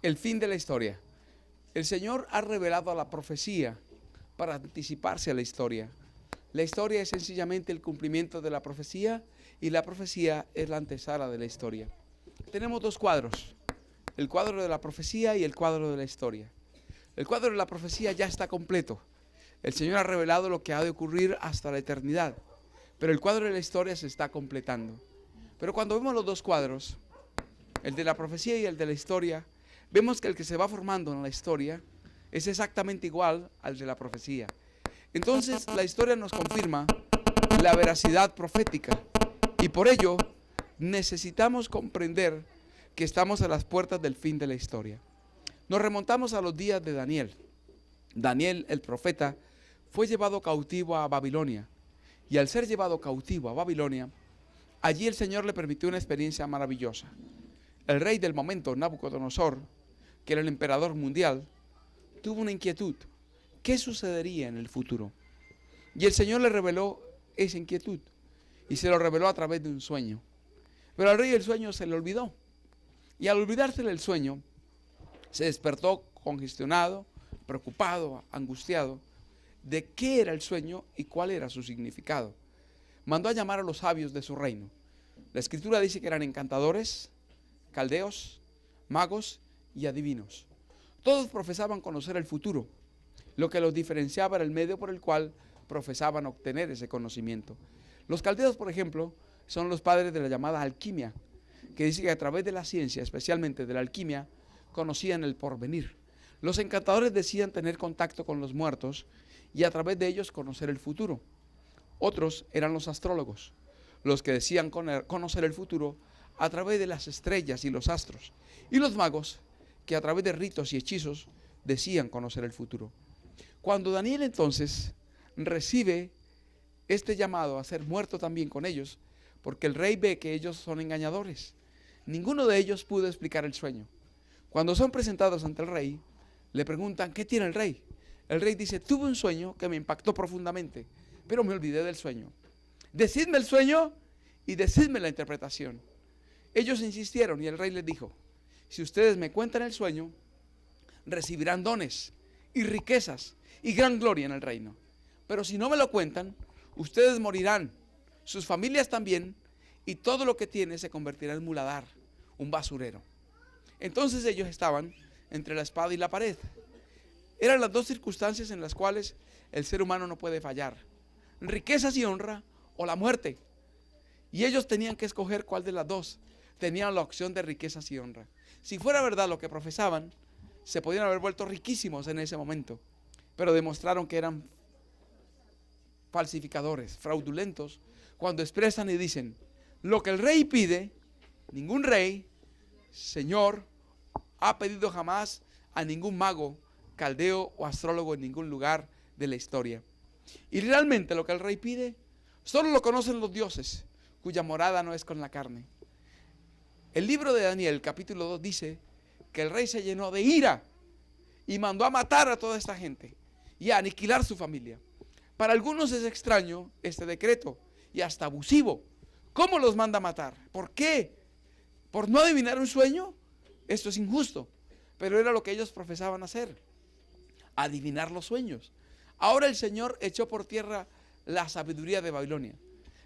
El fin de la historia. El Señor ha revelado la profecía para anticiparse a la historia. La historia es sencillamente el cumplimiento de la profecía y la profecía es la antesala de la historia. Tenemos dos cuadros, el cuadro de la profecía y el cuadro de la historia. El cuadro de la profecía ya está completo. El Señor ha revelado lo que ha de ocurrir hasta la eternidad, pero el cuadro de la historia se está completando. Pero cuando vemos los dos cuadros, el de la profecía y el de la historia, vemos que el que se va formando en la historia es exactamente igual al de la profecía. Entonces la historia nos confirma la veracidad profética y por ello necesitamos comprender que estamos a las puertas del fin de la historia. Nos remontamos a los días de Daniel. Daniel, el profeta, fue llevado cautivo a Babilonia y al ser llevado cautivo a Babilonia, allí el Señor le permitió una experiencia maravillosa. El rey del momento, Nabucodonosor, que era el emperador mundial, tuvo una inquietud. ¿Qué sucedería en el futuro? Y el Señor le reveló esa inquietud y se lo reveló a través de un sueño. Pero al rey el sueño se le olvidó. Y al olvidársele el sueño, se despertó congestionado, preocupado, angustiado de qué era el sueño y cuál era su significado. Mandó a llamar a los sabios de su reino. La escritura dice que eran encantadores, caldeos, magos y adivinos. Todos profesaban conocer el futuro. Lo que los diferenciaba era el medio por el cual profesaban obtener ese conocimiento. Los caldeos, por ejemplo, son los padres de la llamada alquimia, que dice que a través de la ciencia, especialmente de la alquimia, conocían el porvenir. Los encantadores decían tener contacto con los muertos y a través de ellos conocer el futuro. Otros eran los astrólogos, los que decían conocer el futuro a través de las estrellas y los astros. Y los magos, que a través de ritos y hechizos decían conocer el futuro. Cuando Daniel entonces recibe este llamado a ser muerto también con ellos, porque el rey ve que ellos son engañadores, ninguno de ellos pudo explicar el sueño. Cuando son presentados ante el rey, le preguntan, ¿qué tiene el rey? El rey dice, tuve un sueño que me impactó profundamente, pero me olvidé del sueño. Decidme el sueño y decidme la interpretación. Ellos insistieron y el rey les dijo, si ustedes me cuentan el sueño, recibirán dones y riquezas y gran gloria en el reino. Pero si no me lo cuentan, ustedes morirán, sus familias también, y todo lo que tiene se convertirá en muladar, un basurero. Entonces ellos estaban entre la espada y la pared. Eran las dos circunstancias en las cuales el ser humano no puede fallar: riquezas y honra o la muerte. Y ellos tenían que escoger cuál de las dos. Tenían la opción de riquezas y honra. Si fuera verdad lo que profesaban, se podían haber vuelto riquísimos en ese momento, pero demostraron que eran falsificadores, fraudulentos, cuando expresan y dicen, lo que el rey pide, ningún rey, señor, ha pedido jamás a ningún mago, caldeo o astrólogo en ningún lugar de la historia. Y realmente lo que el rey pide, solo lo conocen los dioses, cuya morada no es con la carne. El libro de Daniel, capítulo 2, dice que el rey se llenó de ira y mandó a matar a toda esta gente y a aniquilar su familia. Para algunos es extraño este decreto y hasta abusivo. ¿Cómo los manda a matar? ¿Por qué? ¿Por no adivinar un sueño? Esto es injusto, pero era lo que ellos profesaban hacer, adivinar los sueños. Ahora el Señor echó por tierra la sabiduría de Babilonia.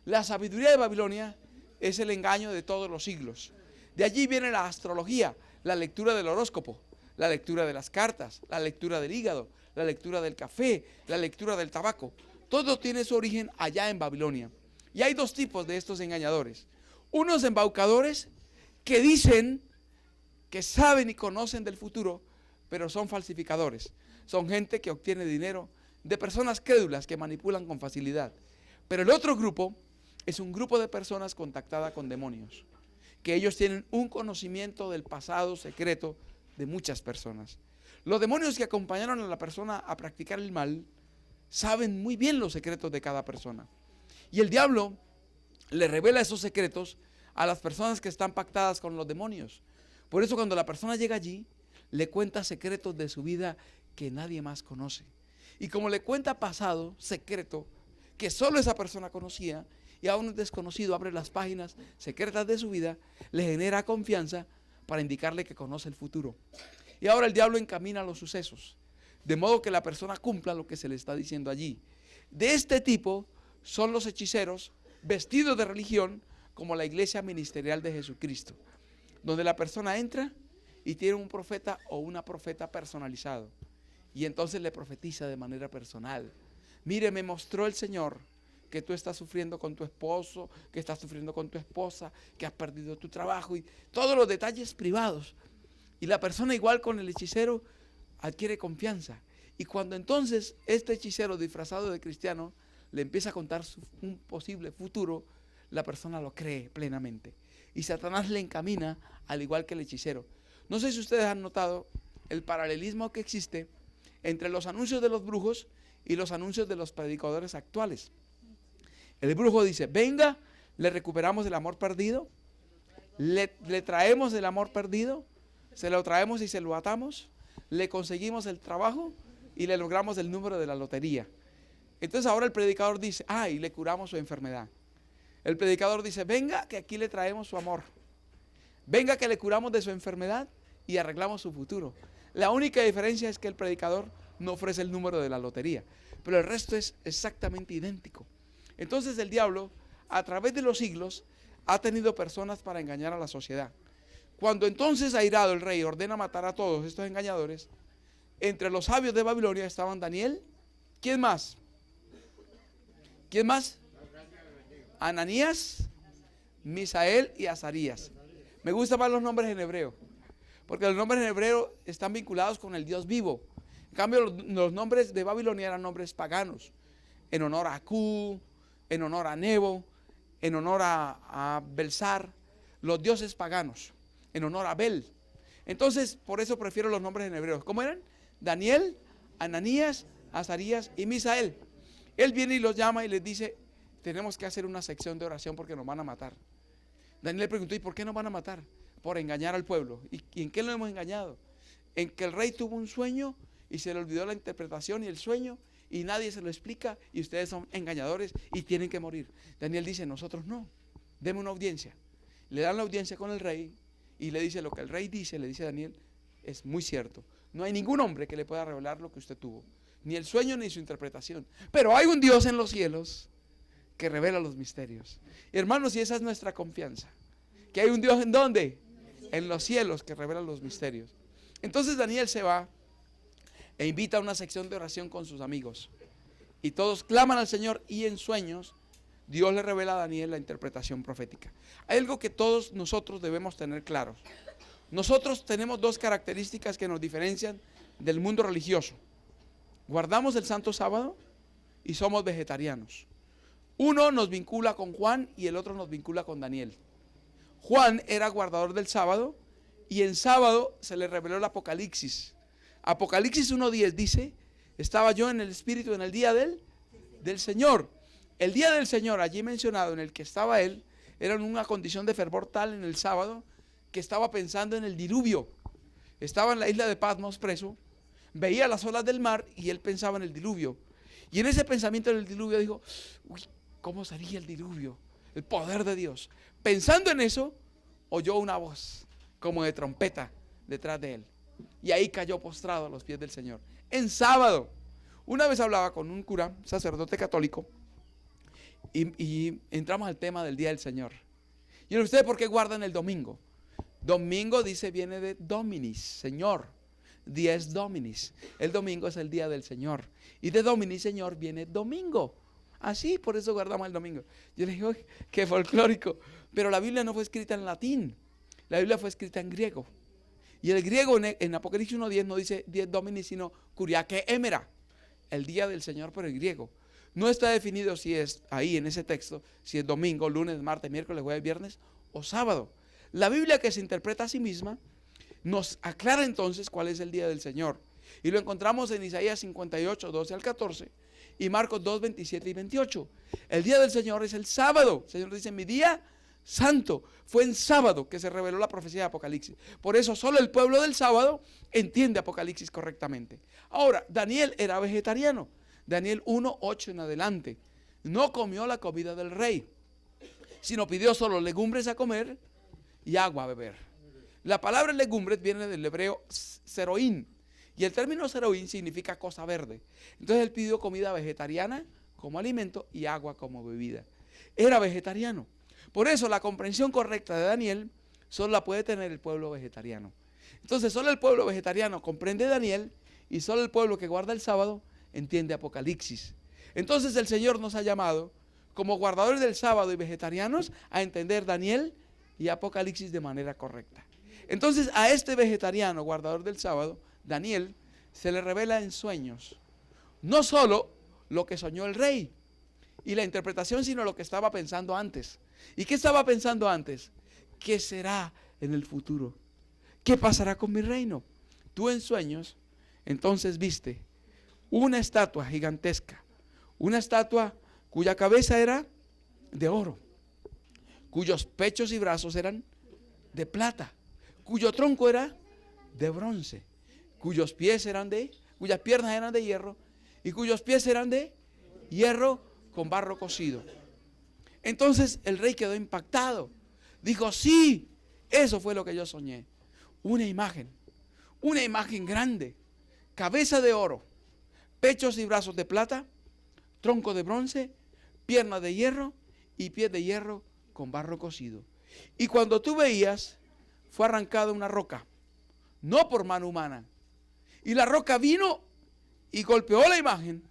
La sabiduría de Babilonia es el engaño de todos los siglos. De allí viene la astrología, la lectura del horóscopo, la lectura de las cartas, la lectura del hígado, la lectura del café, la lectura del tabaco. Todo tiene su origen allá en Babilonia. Y hay dos tipos de estos engañadores. Unos embaucadores que dicen que saben y conocen del futuro, pero son falsificadores. Son gente que obtiene dinero de personas crédulas que manipulan con facilidad. Pero el otro grupo es un grupo de personas contactadas con demonios, que ellos tienen un conocimiento del pasado secreto de muchas personas. Los demonios que acompañaron a la persona a practicar el mal saben muy bien los secretos de cada persona. Y el diablo le revela esos secretos a las personas que están pactadas con los demonios. Por eso cuando la persona llega allí, le cuenta secretos de su vida que nadie más conoce. Y como le cuenta pasado, secreto, que solo esa persona conocía, y a un desconocido abre las páginas secretas de su vida, le genera confianza para indicarle que conoce el futuro. Y ahora el diablo encamina los sucesos, de modo que la persona cumpla lo que se le está diciendo allí. De este tipo son los hechiceros vestidos de religión, como la iglesia ministerial de Jesucristo, donde la persona entra y tiene un profeta o una profeta personalizado, y entonces le profetiza de manera personal. Mire, me mostró el Señor que tú estás sufriendo con tu esposo, que estás sufriendo con tu esposa, que has perdido tu trabajo, y todos los detalles privados. Y la persona, igual con el hechicero, adquiere confianza. Y cuando entonces este hechicero disfrazado de cristiano le empieza a contar un posible futuro, la persona lo cree plenamente. Y Satanás le encamina al igual que el hechicero. No sé si ustedes han notado el paralelismo que existe entre los anuncios de los brujos y los anuncios de los predicadores actuales. El brujo dice: venga, le recuperamos el amor perdido, le traemos el amor perdido, se lo traemos y se lo atamos, le conseguimos el trabajo y le logramos el número de la lotería. Entonces ahora el predicador dice: y le curamos su enfermedad. El predicador dice: venga, que aquí le traemos su amor, venga, que le curamos de su enfermedad y arreglamos su futuro. La única diferencia es que el predicador no ofrece el número de la lotería, pero el resto es exactamente idéntico. Entonces el diablo, a través de los siglos, ha tenido personas para engañar a la sociedad. Cuando entonces, airado, el rey ordena matar a todos estos engañadores, entre los sabios de Babilonia estaban Daniel. ¿Quién más? ¿Quién más? Ananías, Misael y Azarías. Me gustan más los nombres en hebreo, porque los nombres en hebreo están vinculados con el Dios vivo. En cambio, los nombres de Babilonia eran nombres paganos, en honor a Q, en honor a Nebo, en honor a Belsar, los dioses paganos, en honor a Bel. Entonces, por eso prefiero los nombres en hebreo. ¿Cómo eran? Daniel, Ananías, Azarías y Misael. Él viene y los llama y les dice: tenemos que hacer una sección de oración porque nos van a matar. Daniel le preguntó: ¿y por qué nos van a matar? Por engañar al pueblo. ¿Y en qué lo hemos engañado? En que el rey tuvo un sueño y se le olvidó la interpretación y el sueño, y nadie se lo explica, y ustedes son engañadores y tienen que morir. Daniel dice: nosotros no, deme una audiencia. Le dan la audiencia con el rey y le dice: lo que el rey dice, le dice Daniel, es muy cierto. No hay ningún hombre que le pueda revelar lo que usted tuvo, ni el sueño ni su interpretación, pero hay un Dios en los cielos que revela los misterios. Hermanos, y esa es nuestra confianza, que hay un Dios ¿en dónde? En los cielos, que revela los misterios. Entonces Daniel se va e invita a una sección de oración con sus amigos, y todos claman al Señor, y en sueños Dios le revela a Daniel la interpretación profética. Hay algo que todos nosotros debemos tener claros. Nosotros tenemos dos características que nos diferencian del mundo religioso: guardamos el santo sábado y somos vegetarianos. Uno nos vincula con Juan y el otro nos vincula con Daniel. Juan era guardador del sábado, y en sábado se le reveló el Apocalipsis. Apocalipsis 1:10 dice: estaba yo en el Espíritu en el día del Señor. El día del Señor allí mencionado, en el que estaba él, era en una condición de fervor tal en el sábado que estaba pensando en el diluvio. Estaba en la isla de Patmos preso, veía las olas del mar y él pensaba en el diluvio. Y en ese pensamiento del diluvio dijo: uy, ¿cómo sería el diluvio? El poder de Dios. Pensando en eso, oyó una voz como de trompeta detrás de él, y ahí cayó postrado a los pies del Señor. En sábado. Una vez hablaba con un cura, sacerdote católico, y entramos al tema del día del Señor. Y ¿ustedes por qué guardan el domingo? Domingo, dice, viene de Dominis, Señor. Dies Dominis. El domingo es el día del Señor. Y de Dominis, Señor, viene domingo. Así, por eso guardamos el domingo. Yo le digo: qué folclórico. Pero la Biblia no fue escrita en latín. La Biblia fue escrita en griego. Y el griego en Apocalipsis 1:10 no dice Dies Dominis, sino Kuriake Emera. El día del Señor, pero en griego. No está definido si es ahí en ese texto, si es domingo, lunes, martes, miércoles, jueves, viernes o sábado. La Biblia, que se interpreta a sí misma, nos aclara entonces cuál es el día del Señor. Y lo encontramos en Isaías 58, 12 al 14 y Marcos 2, 27 y 28. El día del Señor es el sábado. El Señor dice: mi día santo. Fue en sábado que se reveló la profecía de Apocalipsis. Por eso solo el pueblo del sábado entiende Apocalipsis correctamente. Ahora, Daniel era vegetariano. Daniel 1, 8 en adelante. No comió la comida del rey, sino pidió solo legumbres a comer y agua a beber. La palabra legumbres viene del hebreo seroín, y el término seroín significa cosa verde. Entonces él pidió comida vegetariana como alimento y agua como bebida. Era vegetariano. Por eso la comprensión correcta de Daniel solo la puede tener el pueblo vegetariano. Entonces solo el pueblo vegetariano comprende Daniel, y solo el pueblo que guarda el sábado entiende Apocalipsis. Entonces el Señor nos ha llamado como guardadores del sábado y vegetarianos a entender Daniel y Apocalipsis de manera correcta. Entonces a este vegetariano guardador del sábado, Daniel, se le revela en sueños no solo lo que soñó el rey y la interpretación, sino lo que estaba pensando antes. ¿Y qué estaba pensando antes? ¿Qué será en el futuro? ¿Qué pasará con mi reino? Tú en sueños entonces viste una estatua gigantesca, una estatua cuya cabeza era de oro, cuyos pechos y brazos eran de plata, cuyo tronco era de bronce, cuyas piernas eran de hierro y cuyos pies eran de hierro con barro cocido. Entonces el rey quedó impactado. Dijo, sí, eso fue lo que yo soñé. Una imagen grande, cabeza de oro, pechos y brazos de plata, tronco de bronce, piernas de hierro y pies de hierro con barro cocido. Y cuando tú veías, fue arrancada una roca, no por mano humana. Y la roca vino y golpeó la imagen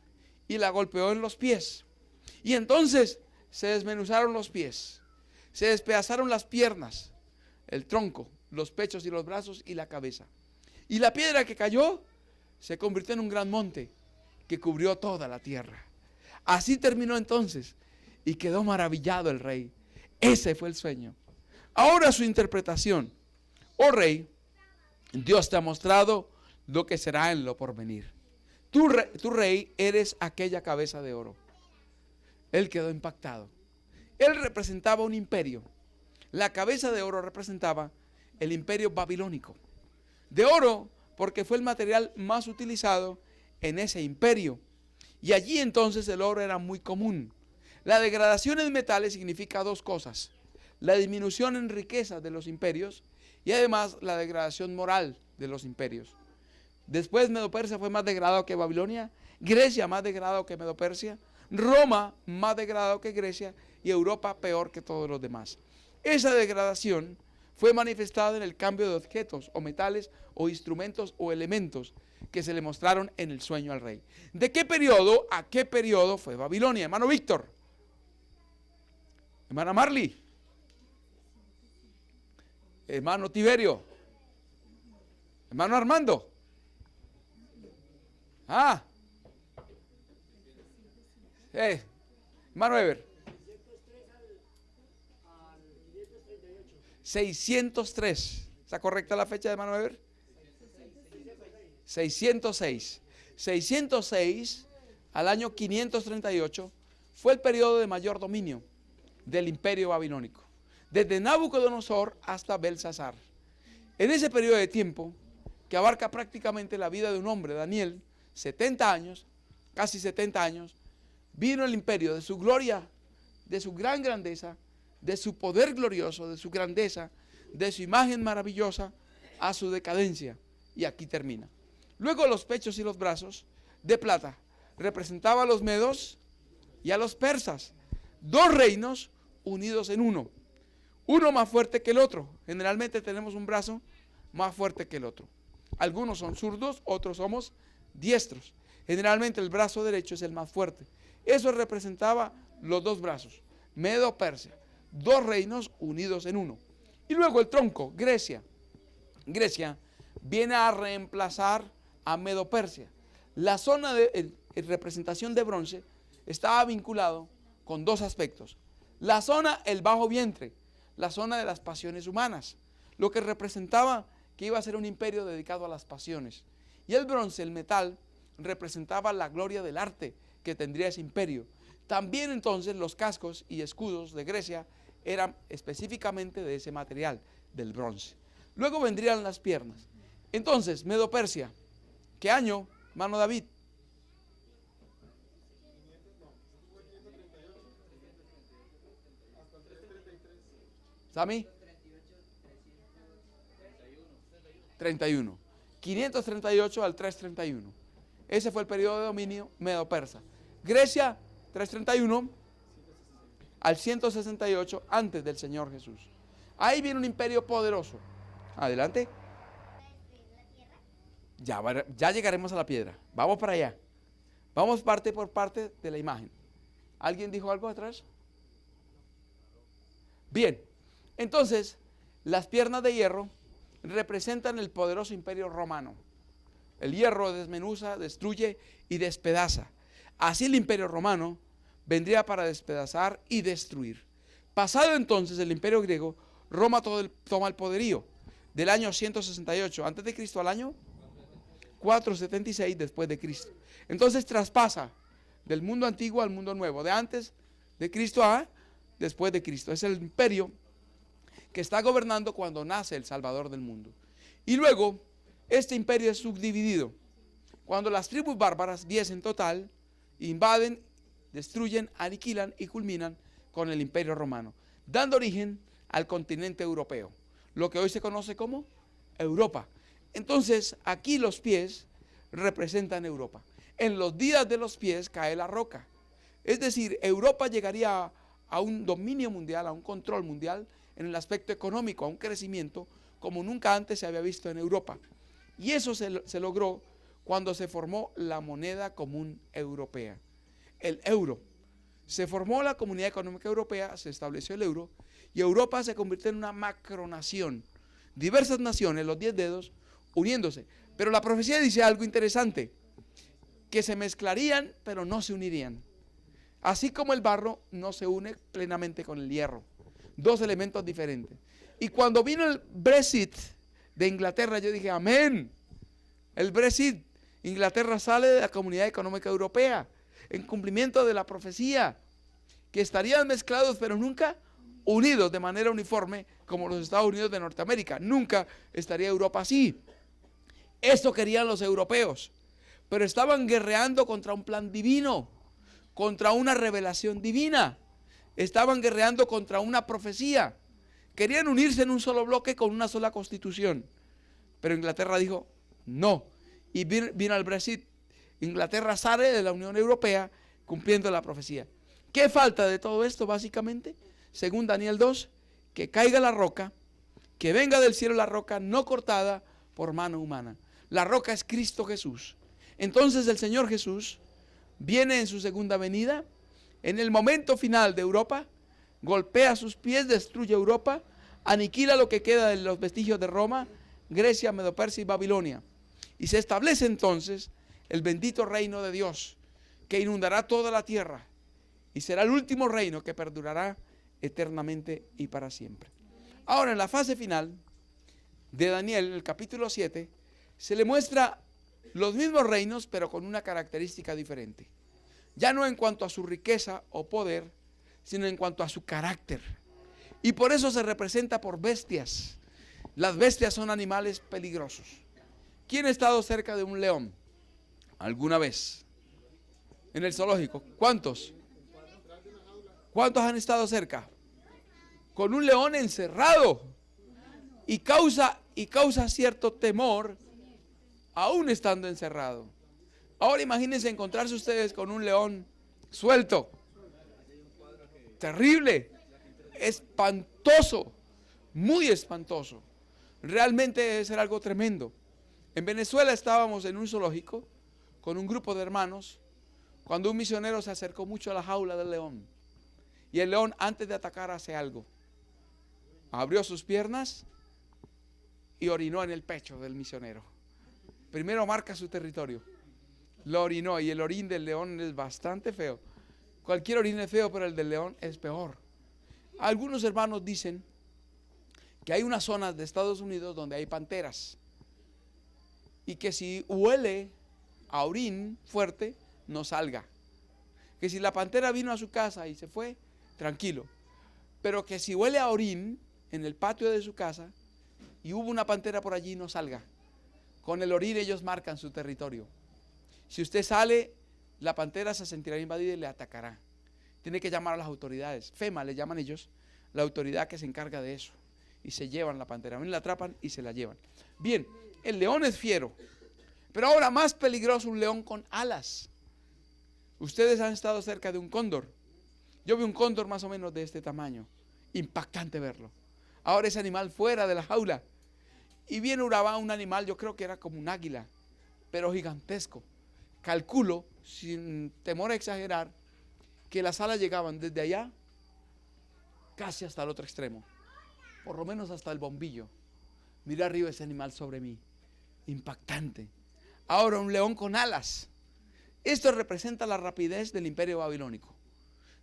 y la golpeó en los pies. Y entonces se desmenuzaron los pies, se despedazaron las piernas, el tronco, los pechos y los brazos y la cabeza. Y la piedra que cayó se convirtió en un gran monte que cubrió toda la tierra. Así terminó entonces y quedó maravillado el rey. Ese fue el sueño. Ahora su interpretación. Oh rey, Dios te ha mostrado lo que será en lo porvenir. Tú rey eres aquella cabeza de oro. Él quedó impactado. Él representaba un imperio. La cabeza de oro representaba el imperio babilónico. De oro porque fue el material más utilizado en ese imperio. Y allí entonces el oro era muy común. La degradación en metales significa dos cosas: la disminución en riqueza de los imperios y además la degradación moral de los imperios. Después Medo-Persia fue más degradado que Babilonia, Grecia más degradado que Medo-Persia, Roma más degradado que Grecia y Europa peor que todos los demás. Esa degradación fue manifestada en el cambio de objetos o metales o instrumentos o elementos que se le mostraron en el sueño al rey. ¿De qué periodo a qué periodo fue Babilonia? Hermano Víctor, hermana Marley, hermano Tiberio, hermano Armando. Hermano Ever. 603. ¿Está correcta la fecha de hermano Ever? 606. 606 al año 538 fue el periodo de mayor dominio del imperio babilónico, desde Nabucodonosor hasta Belsasar. En ese periodo de tiempo, que abarca prácticamente la vida de un hombre, Daniel, 70 años, casi 70 años, vino el imperio de su gloria, de su gran grandeza, de su poder glorioso, de su grandeza, de su imagen maravillosa, a su decadencia. Y aquí termina. Luego los pechos y los brazos de plata representaba a los medos y a los persas, dos reinos unidos en uno, uno más fuerte que el otro. Generalmente tenemos un brazo más fuerte que el otro. Algunos son zurdos, otros somos diestros. Generalmente el brazo derecho es el más fuerte. Eso representaba los dos brazos, Medo-Persia, dos reinos unidos en uno. Y luego el tronco, Grecia. Grecia viene a reemplazar a Medo-Persia. La zona de representación de bronce estaba vinculado con dos aspectos. La zona, el bajo vientre, la zona de las pasiones humanas, lo que representaba que iba a ser un imperio dedicado a las pasiones. Y el bronce, el metal, representaba la gloria del arte que tendría ese imperio. También entonces los cascos y escudos de Grecia eran específicamente de ese material, del bronce. Luego vendrían las piernas. Entonces, Medo-Persia, ¿qué año, hermano David? ¿Sami? 31. 538 al 331. Ese fue el periodo de dominio medo-persa. Grecia, 331 al 168 antes del Señor Jesús. Ahí viene un imperio poderoso. Adelante. Ya llegaremos a la piedra. Vamos para allá. Vamos parte por parte de la imagen. ¿Alguien dijo algo atrás? Bien. Entonces, las piernas de hierro representan el poderoso imperio romano. El hierro desmenuza, destruye y despedaza. Así el imperio romano vendría para despedazar y destruir. Pasado entonces el imperio griego, Roma toma el poderío del año 168 antes de Cristo al año 476 después de Cristo. Entonces traspasa del mundo antiguo al mundo nuevo, de antes de Cristo a después de Cristo. Es el imperio que está gobernando cuando nace el Salvador del mundo. Y luego este imperio es subdividido. Cuando las tribus bárbaras, 10 en total, invaden, destruyen, aniquilan y culminan con el imperio romano, dando origen al continente europeo, lo que hoy se conoce como Europa. Entonces aquí los pies representan Europa. En los días de los pies cae la roca. Es decir, Europa llegaría a un dominio mundial, a un control mundial en el aspecto económico, a un crecimiento como nunca antes se había visto en Europa. Y eso se logró cuando se formó la moneda común europea, el euro. Se formó la Comunidad Económica Europea, se estableció el euro y Europa se convirtió en una macronación. Diversas naciones, los 10 dedos, uniéndose. Pero la profecía dice algo interesante, que se mezclarían pero no se unirían. Así como el barro no se une plenamente con el hierro. Dos elementos diferentes. Y cuando vino el Brexit de Inglaterra, yo dije, amén. El Brexit, Inglaterra sale de la Comunidad Económica Europea en cumplimiento de la profecía, que estarían mezclados pero nunca unidos de manera uniforme como los Estados Unidos de Norteamérica. Nunca estaría Europa así. Esto querían los europeos, pero estaban guerreando contra un plan divino, contra una revelación divina. Estaban guerreando contra una profecía. Querían unirse en un solo bloque con una sola constitución. Pero Inglaterra dijo, no. Y vino el Brexit. Inglaterra sale de la Unión Europea cumpliendo la profecía. ¿Qué falta de todo esto básicamente? Según Daniel 2, que caiga la roca, que venga del cielo la roca no cortada por mano humana. La roca es Cristo Jesús. Entonces el Señor Jesús viene en su segunda venida, en el momento final de Europa, golpea sus pies, destruye Europa, aniquila lo que queda de los vestigios de Roma, Grecia, Medo-Persia y Babilonia. Y se establece entonces el bendito reino de Dios, que inundará toda la tierra y será el último reino que perdurará eternamente y para siempre. Ahora, en la fase final de Daniel, el capítulo 7, se le muestra los mismos reinos, pero con una característica diferente. Ya no en cuanto a su riqueza o poder, sino en cuanto a su carácter. Y por eso se representa por bestias. Las bestias son animales peligrosos. ¿Quién ha estado cerca de un león alguna vez? En el zoológico. ¿Cuántos? ¿Cuántos han estado cerca? Con un león encerrado. Y causa cierto temor, aún estando encerrado. Ahora imagínense encontrarse ustedes con un león suelto. Terrible. Espantoso. Muy espantoso. Realmente debe ser algo tremendo. En Venezuela estábamos en un zoológico con un grupo de hermanos cuando un misionero se acercó mucho a la jaula del león. Y el león, antes de atacar, hace algo. Abrió sus piernas y orinó en el pecho del misionero. Primero marca su territorio. Lo orinó, y el orín del león es bastante feo. Cualquier orín es feo, pero el del león es peor. Algunos hermanos dicen que hay unas zonas de Estados Unidos donde hay panteras y que si huele a orín fuerte, no salga. Que si la pantera vino a su casa y se fue, tranquilo. Pero que si huele a orín en el patio de su casa y hubo una pantera por allí, no salga. Con el orín ellos marcan su territorio. Si usted sale, la pantera se sentirá invadida y le atacará. Tiene que llamar a las autoridades. FEMA le llaman ellos, la autoridad que se encarga de eso. Y se llevan la pantera. A mí la atrapan y se la llevan. Bien, el león es fiero, pero ahora más peligroso un león con alas. Ustedes han estado cerca de un cóndor. Yo vi un cóndor más o menos de este tamaño. Impactante verlo. Ahora ese animal fuera de la jaula. Y viene un animal, yo creo que era como un águila, pero gigantesco. Calculo, sin temor a exagerar, que las alas llegaban desde allá casi hasta el otro extremo. Por lo menos hasta el bombillo. Mira arriba ese animal sobre mí. Impactante. Ahora un león con alas. Esto representa la rapidez del imperio babilónico.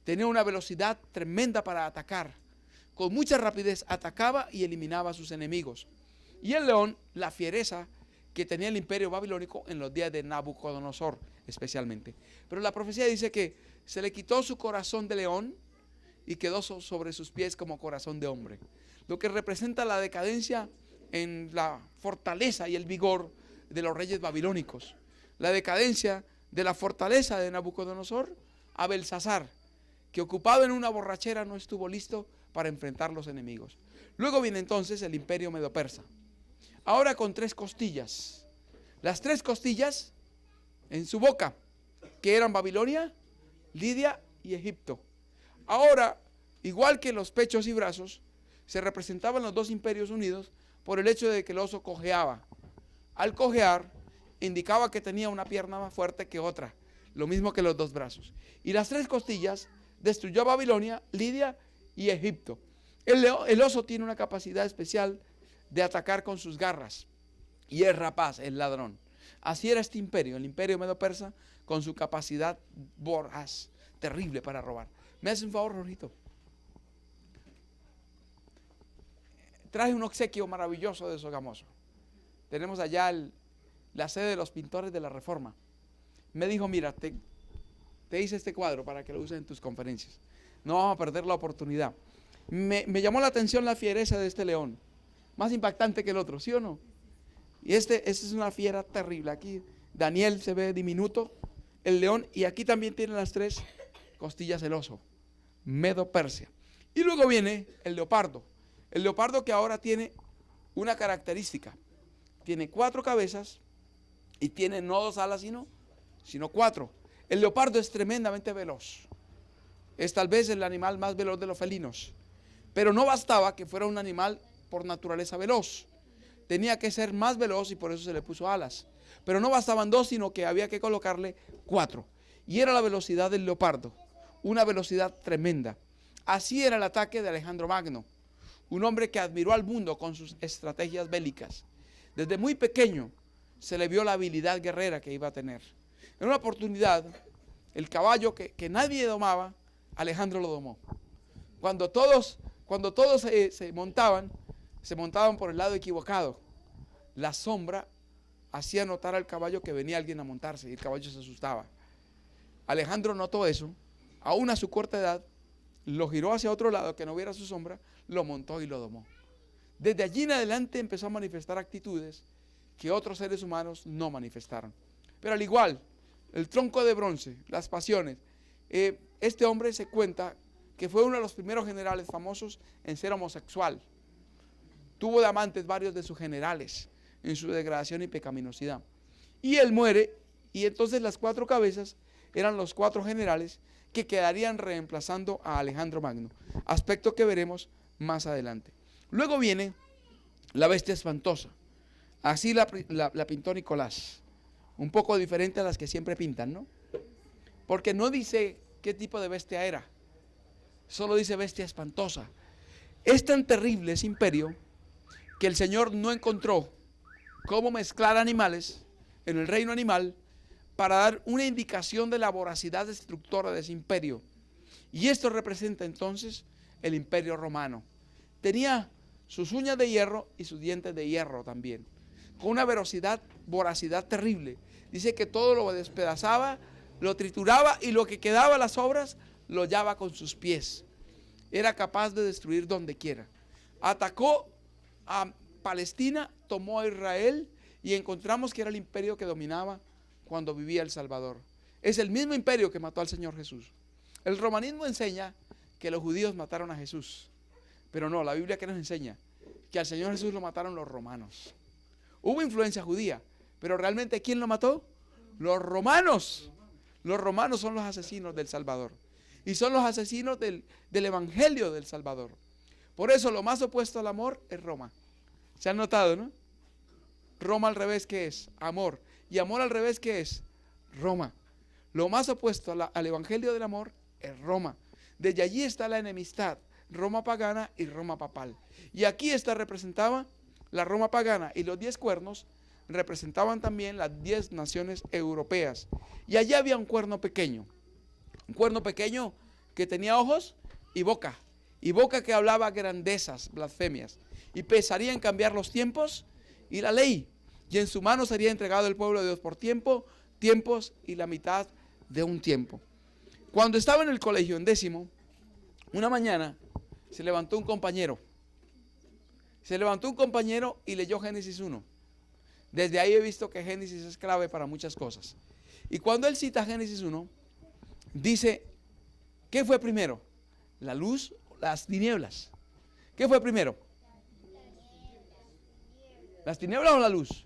Tenía una velocidad tremenda para atacar. Con mucha rapidez atacaba y eliminaba a sus enemigos. Y el león, la fiereza que tenía el imperio babilónico en los días de Nabucodonosor especialmente. Pero la profecía dice que se le quitó su corazón de león y quedó sobre sus pies como corazón de hombre. Lo que representa la decadencia en la fortaleza y el vigor de los reyes babilónicos. La decadencia de la fortaleza de Nabucodonosor a Belsasar, que ocupado en una borrachera no estuvo listo para enfrentar los enemigos. Luego viene entonces el imperio medo-persa. Ahora con 3 costillas. Las 3 costillas en su boca, que eran Babilonia, Lidia y Egipto. Ahora, igual que los pechos y brazos, se representaban los 2 imperios unidos por el hecho de que el oso cojeaba. Al cojear, indicaba que tenía una pierna más fuerte que otra, lo mismo que los 2 brazos. Y las 3 costillas destruyó a Babilonia, Lidia y Egipto. El oso tiene una capacidad especial de atacar con sus garras y es rapaz, es ladrón. Así era este imperio, el imperio medo-persa, con su capacidad voraz, terrible para robar. ¿Me hace un favor, Rorito? Traje un obsequio maravilloso de Sogamoso. Tenemos allá la sede de los pintores de la Reforma. Me dijo, mira, te hice este cuadro para que lo uses en tus conferencias. No vamos a perder la oportunidad. Me llamó la atención la fiereza de este león. Más impactante que el otro, ¿sí o no? Y este es una fiera terrible. Aquí Daniel se ve diminuto, el león, y aquí también tiene las 3 costillas el oso. Medo-Persia. Y luego viene el leopardo. El leopardo que ahora tiene una característica. Tiene 4 cabezas y tiene no 2 alas sino 4. El leopardo es tremendamente veloz. Es tal vez el animal más veloz de los felinos. Pero no bastaba que fuera un animal por naturaleza veloz. Tenía que ser más veloz y por eso se le puso alas. Pero no bastaban 2, sino que había que colocarle 4. Y era la velocidad del leopardo. Una velocidad tremenda. Así era el ataque de Alejandro Magno. Un hombre que admiró al mundo con sus estrategias bélicas. Desde muy pequeño se le vio la habilidad guerrera que iba a tener. En una oportunidad, el caballo que nadie domaba, Alejandro lo domó. Cuando todos se montaban por el lado equivocado. La sombra hacía notar al caballo que venía alguien a montarse y el caballo se asustaba. Alejandro notó eso, aún a su corta edad, lo giró hacia otro lado que no viera su sombra, lo montó y lo domó. Desde allí en adelante empezó a manifestar actitudes que otros seres humanos no manifestaron. Pero al igual, el tronco de bronce, las pasiones, este hombre se cuenta que fue uno de los primeros generales famosos en ser homosexual. Tuvo de amantes varios de sus generales en su degradación y pecaminosidad. Y él muere, y entonces las 4 cabezas eran los 4 generales que quedarían reemplazando a Alejandro Magno, aspecto que veremos más adelante. Luego viene la bestia espantosa. Así la pintó Nicolás. Un poco diferente a las que siempre pintan, ¿no? Porque no dice qué tipo de bestia era. Solo dice bestia espantosa. Es tan terrible ese imperio que el Señor no encontró cómo mezclar animales en el reino animal para dar una indicación de la voracidad destructora de ese imperio. Y esto representa entonces el imperio romano. Tenía sus uñas de hierro y sus dientes de hierro también, con una voracidad terrible. Dice que todo lo despedazaba, lo trituraba y lo que quedaba las sobras lo hollaba con sus pies. Era capaz de destruir donde quiera. Atacó a Palestina, tomó a Israel y encontramos que era el imperio que dominaba cuando vivía el Salvador. Es el mismo imperio que mató al Señor Jesús. El romanismo enseña que los judíos mataron a Jesús, pero no, la Biblia que nos enseña que al Señor Jesús lo mataron los romanos. Hubo influencia judía, pero realmente ¿quién lo mató? Los romanos. Los romanos son los asesinos del Salvador. Y son los asesinos del evangelio del Salvador. Por eso lo más opuesto al amor es Roma. ¿Se han notado, no? Roma al revés, ¿qué es? Amor. Y amor al revés, ¿qué es? Roma. Lo más opuesto al evangelio del amor es Roma. Desde allí está la enemistad, Roma pagana y Roma papal. Y aquí está representada la Roma pagana, y los 10 cuernos representaban también las 10 naciones europeas. Y allí había un cuerno pequeño que tenía ojos y boca que hablaba grandezas, blasfemias, y pensaría en cambiar los tiempos y la ley, y en su mano sería entregado el pueblo de Dios por tiempos y la mitad de un tiempo. Cuando estaba en el colegio en 10º, una mañana se levantó un compañero y leyó Génesis 1. Desde ahí he visto que Génesis es clave para muchas cosas. Y cuando él cita Génesis 1, dice, ¿qué fue primero? ¿La luz o las tinieblas? ¿Qué fue primero? ¿Las tinieblas o la luz?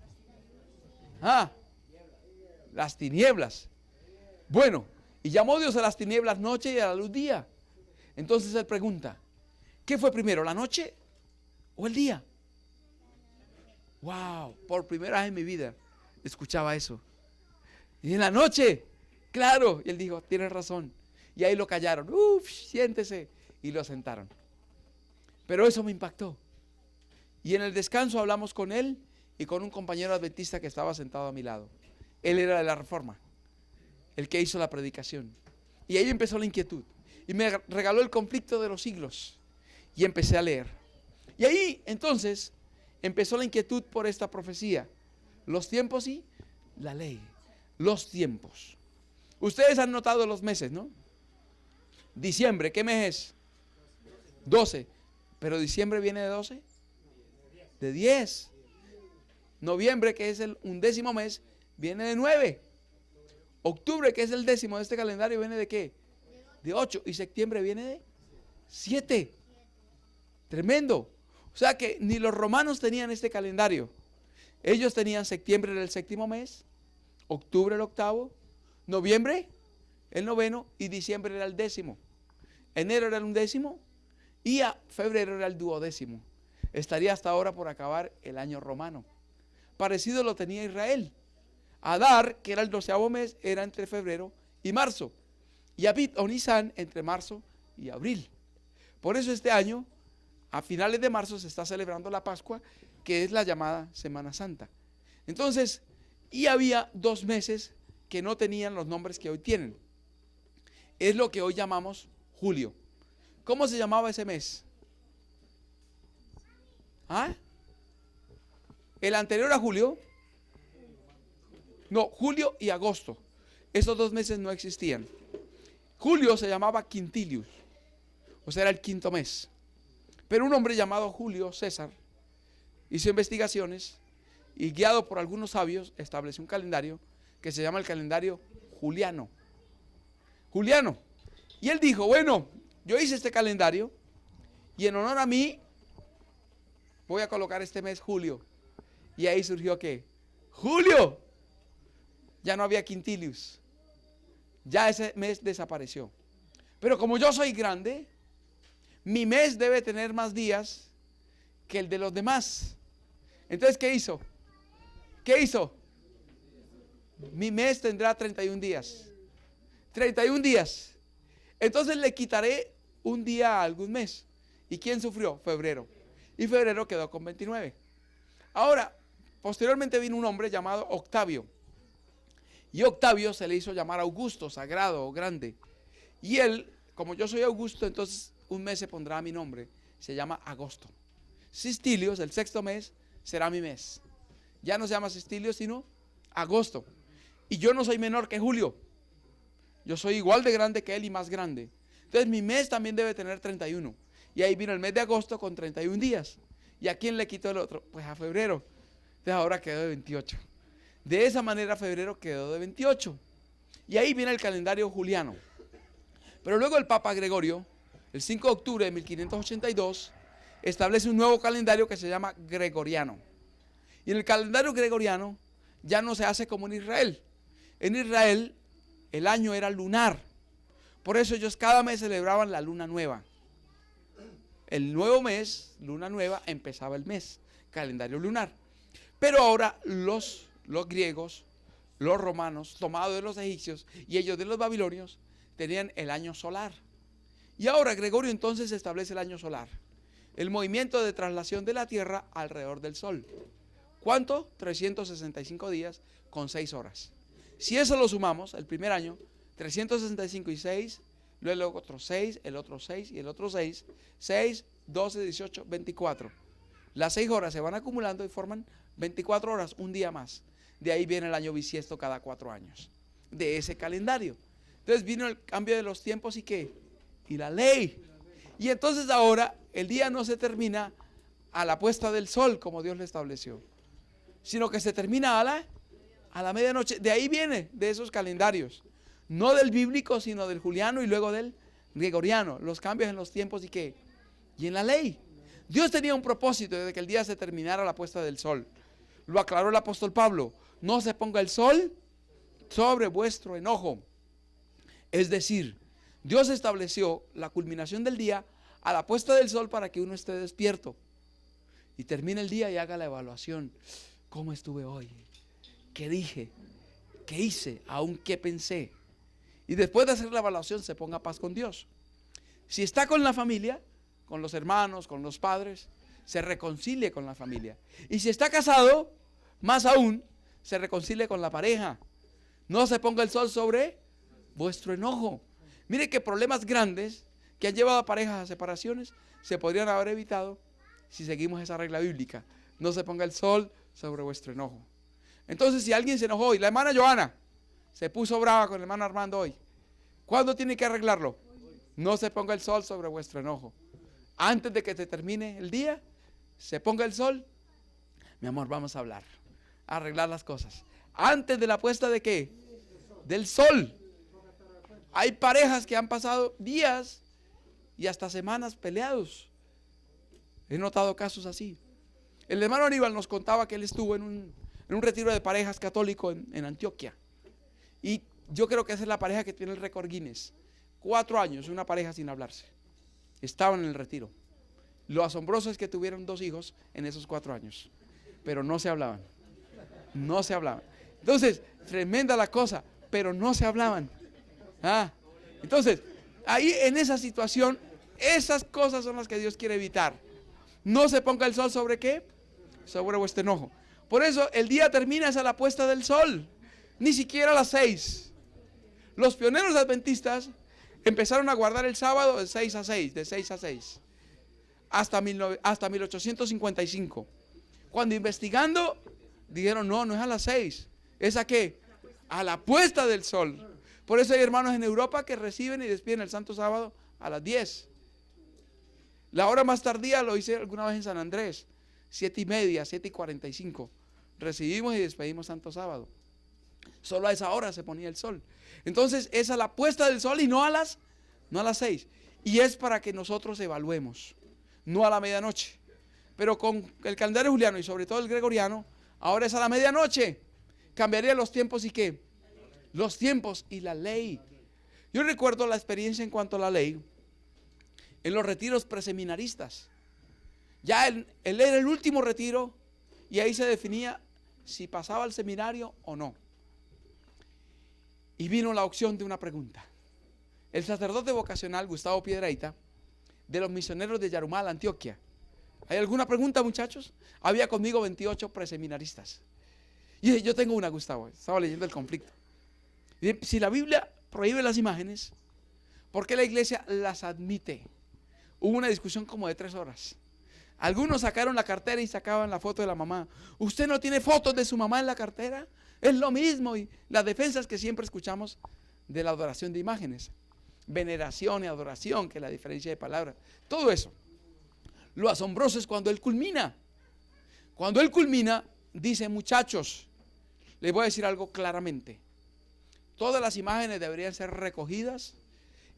Las tinieblas. Bueno, y llamó Dios a las tinieblas noche y a la luz día. Entonces él pregunta, ¿qué fue primero, la noche o el día? Wow, por primera vez en mi vida escuchaba eso. Y en la noche, claro, y él dijo, tienes razón. Y ahí lo callaron, siéntese, y lo sentaron. Pero eso me impactó. Y en el descanso hablamos con él y con un compañero adventista que estaba sentado a mi lado. Él era de la Reforma, el que hizo la predicación. Y ahí empezó la inquietud. Y me regaló el conflicto de los siglos. Y empecé a leer. Y ahí entonces empezó la inquietud por esta profecía. Los tiempos y la ley. Los tiempos. Ustedes han notado los meses, ¿no? Diciembre, ¿qué mes es? 12. ¿Pero diciembre viene de 12? De 10. Noviembre, que es el 11º mes, viene de 9. Octubre, que es el 10º de este calendario, viene de ¿qué? De 8. Y septiembre viene de 7. Tremendo. O sea que ni los romanos tenían este calendario. Ellos tenían septiembre era el 7º mes, octubre el 8º, noviembre el 9º y diciembre era el 10º. Enero era el 11º y a febrero era el 12º. Estaría hasta ahora por acabar el año romano. Parecido lo tenía Israel. Adar, que era el 12º mes, era entre febrero y marzo. Y Abib o Nisan entre marzo y abril. Por eso este año, a finales de marzo, se está celebrando la Pascua, que es la llamada Semana Santa. Entonces, y había 2 meses que no tenían los nombres que hoy tienen. Es lo que hoy llamamos julio. ¿Cómo se llamaba ese mes? El anterior a julio. No, julio y agosto. Esos 2 meses no existían. Julio se llamaba Quintilius, o sea, era el 5º mes. Pero un hombre llamado Julio César hizo investigaciones y guiado por algunos sabios estableció un calendario que se llama el calendario juliano. Juliano. Y él dijo, bueno, yo hice este calendario y en honor a mí voy a colocar este mes julio. Y ahí surgió ¿qué? Julio. Ya no había Quintilius. Ya ese mes desapareció. Pero como yo soy grande, mi mes debe tener más días que el de los demás. Entonces, ¿qué hizo? ¿Qué hizo? Mi mes tendrá 31 días. 31 días. Entonces le quitaré un día a algún mes. ¿Y quién sufrió? Febrero. Y febrero quedó con 29. Ahora, posteriormente vino un hombre llamado Octavio. Y Octavio se le hizo llamar Augusto, sagrado o grande. Y él, como yo soy Augusto, entonces un mes se pondrá a mi nombre. Se llama agosto. Sistilios, el 6º mes, será mi mes. Ya no se llama Sistilio, sino agosto. Y yo no soy menor que Julio. Yo soy igual de grande que él y más grande. Entonces mi mes también debe tener 31. Y ahí vino el mes de agosto con 31 días. ¿Y a quién le quitó el otro? Pues a febrero. Entonces ahora quedó de 28. De esa manera febrero quedó de 28. Y ahí viene el calendario juliano. Pero luego el Papa Gregorio, el 5 de octubre de 1582, establece un nuevo calendario que se llama gregoriano. Y en el calendario gregoriano ya no se hace como en Israel. En Israel el año era lunar. Por eso ellos cada mes celebraban la luna nueva. El nuevo mes, luna nueva, empezaba el mes, calendario lunar. Pero ahora los griegos, los romanos, tomados de los egipcios y ellos de los babilonios, tenían el año solar. Y ahora Gregorio entonces establece el año solar. El movimiento de traslación de la Tierra alrededor del Sol. ¿Cuánto? 365 días con 6 horas. Si eso lo sumamos, el primer año, 365 y 6, luego otro 6, el otro 6 y el otro 6, 6, 12, 18, 24. Las 6 horas se van acumulando y forman 24 horas, un día más. De ahí viene el año bisiesto cada 4 años, de ese calendario. Entonces vino el cambio de los tiempos y ¿qué? Y la ley. Y entonces ahora el día no se termina a la puesta del sol como Dios lo estableció, sino que se termina a la medianoche. De ahí viene, de esos calendarios. No del bíblico, sino del juliano y luego del gregoriano. Los cambios en los tiempos y ¿qué? Y en la ley. Dios tenía un propósito de que el día se terminara a la puesta del sol. Lo aclaró el apóstol Pablo. No se ponga el sol sobre vuestro enojo. Es decir, Dios estableció la culminación del día a la puesta del sol para que uno esté despierto. Y termine el día y haga la evaluación. ¿Cómo estuve hoy? ¿Qué dije? ¿Qué hice? ¿Aún qué pensé? Y después de hacer la evaluación se ponga a paz con Dios. Si está con la familia, con los hermanos, con los padres, se reconcilie con la familia. Y si está casado, más aún, se reconcilie con la pareja. No se ponga el sol sobre vuestro enojo. Mire que problemas grandes que han llevado a parejas a separaciones se podrían haber evitado si seguimos esa regla bíblica. No se ponga el sol sobre vuestro enojo. Entonces, si alguien se enojó y la hermana Joana se puso brava con el hermano Armando hoy, ¿cuándo tiene que arreglarlo? No se ponga el sol sobre vuestro enojo. Antes de que se termine el día, se ponga el sol. Mi amor, vamos a hablar, a arreglar las cosas. Antes de la puesta de ¿qué? Del sol. Hay parejas que han pasado días y hasta semanas peleados. He notado casos así. El hermano Aníbal nos contaba que él estuvo en un retiro de parejas católico en Antioquia. Y yo creo que esa es la pareja que tiene el récord Guinness. 4 años, una pareja sin hablarse. Estaban en el retiro. Lo asombroso es que tuvieron 2 hijos en esos 4 años. Pero no se hablaban. No se hablaban. Entonces, tremenda la cosa, pero no se hablaban. Entonces, ahí en esa situación, esas cosas son las que Dios quiere evitar. No se ponga el sol sobre ¿qué? Sobre vuestro enojo. Por eso el día termina a la puesta del sol, ni siquiera a las 6. Los pioneros adventistas empezaron a guardar el sábado de 6 a 6, de 6 a 6, hasta 1855. Cuando investigando, dijeron, no es a las 6, ¿es a qué? A la puesta del sol. Por eso hay hermanos en Europa que reciben y despiden el Santo Sábado a las 10. La hora más tardía lo hice alguna vez en San Andrés, 7:30, 7:45. Recibimos y despedimos Santo Sábado. Solo a esa hora se ponía el sol. Entonces es a la puesta del sol y no a las 6. Y es para que nosotros evaluemos, no a la medianoche. Pero con el calendario juliano y sobre todo el gregoriano, ahora es a la medianoche. Cambiaría los tiempos y ¿qué? Los tiempos y la ley. Yo recuerdo la experiencia en cuanto a la ley en los retiros preseminaristas. Ya él era el último retiro y ahí se definía si pasaba al seminario o no. Y vino la opción de una pregunta. El sacerdote vocacional Gustavo Piedrahita, de los misioneros de Yarumal, Antioquia. ¿Hay alguna pregunta, muchachos? Había conmigo 28 preseminaristas. Y dije, yo tengo una, Gustavo. Estaba leyendo el conflicto. Y dije, si la Biblia prohíbe las imágenes, ¿por qué la iglesia las admite? Hubo una discusión como de 3 horas. Algunos sacaron la cartera y sacaban la foto de la mamá. ¿Usted no tiene fotos de su mamá en la cartera? Es lo mismo. Y las defensas que siempre escuchamos de la adoración de imágenes. Veneración y adoración, que es la diferencia de palabras. Todo eso. Lo asombroso es cuando él culmina. Cuando él culmina, dice, muchachos, les voy a decir algo claramente. Todas las imágenes deberían ser recogidas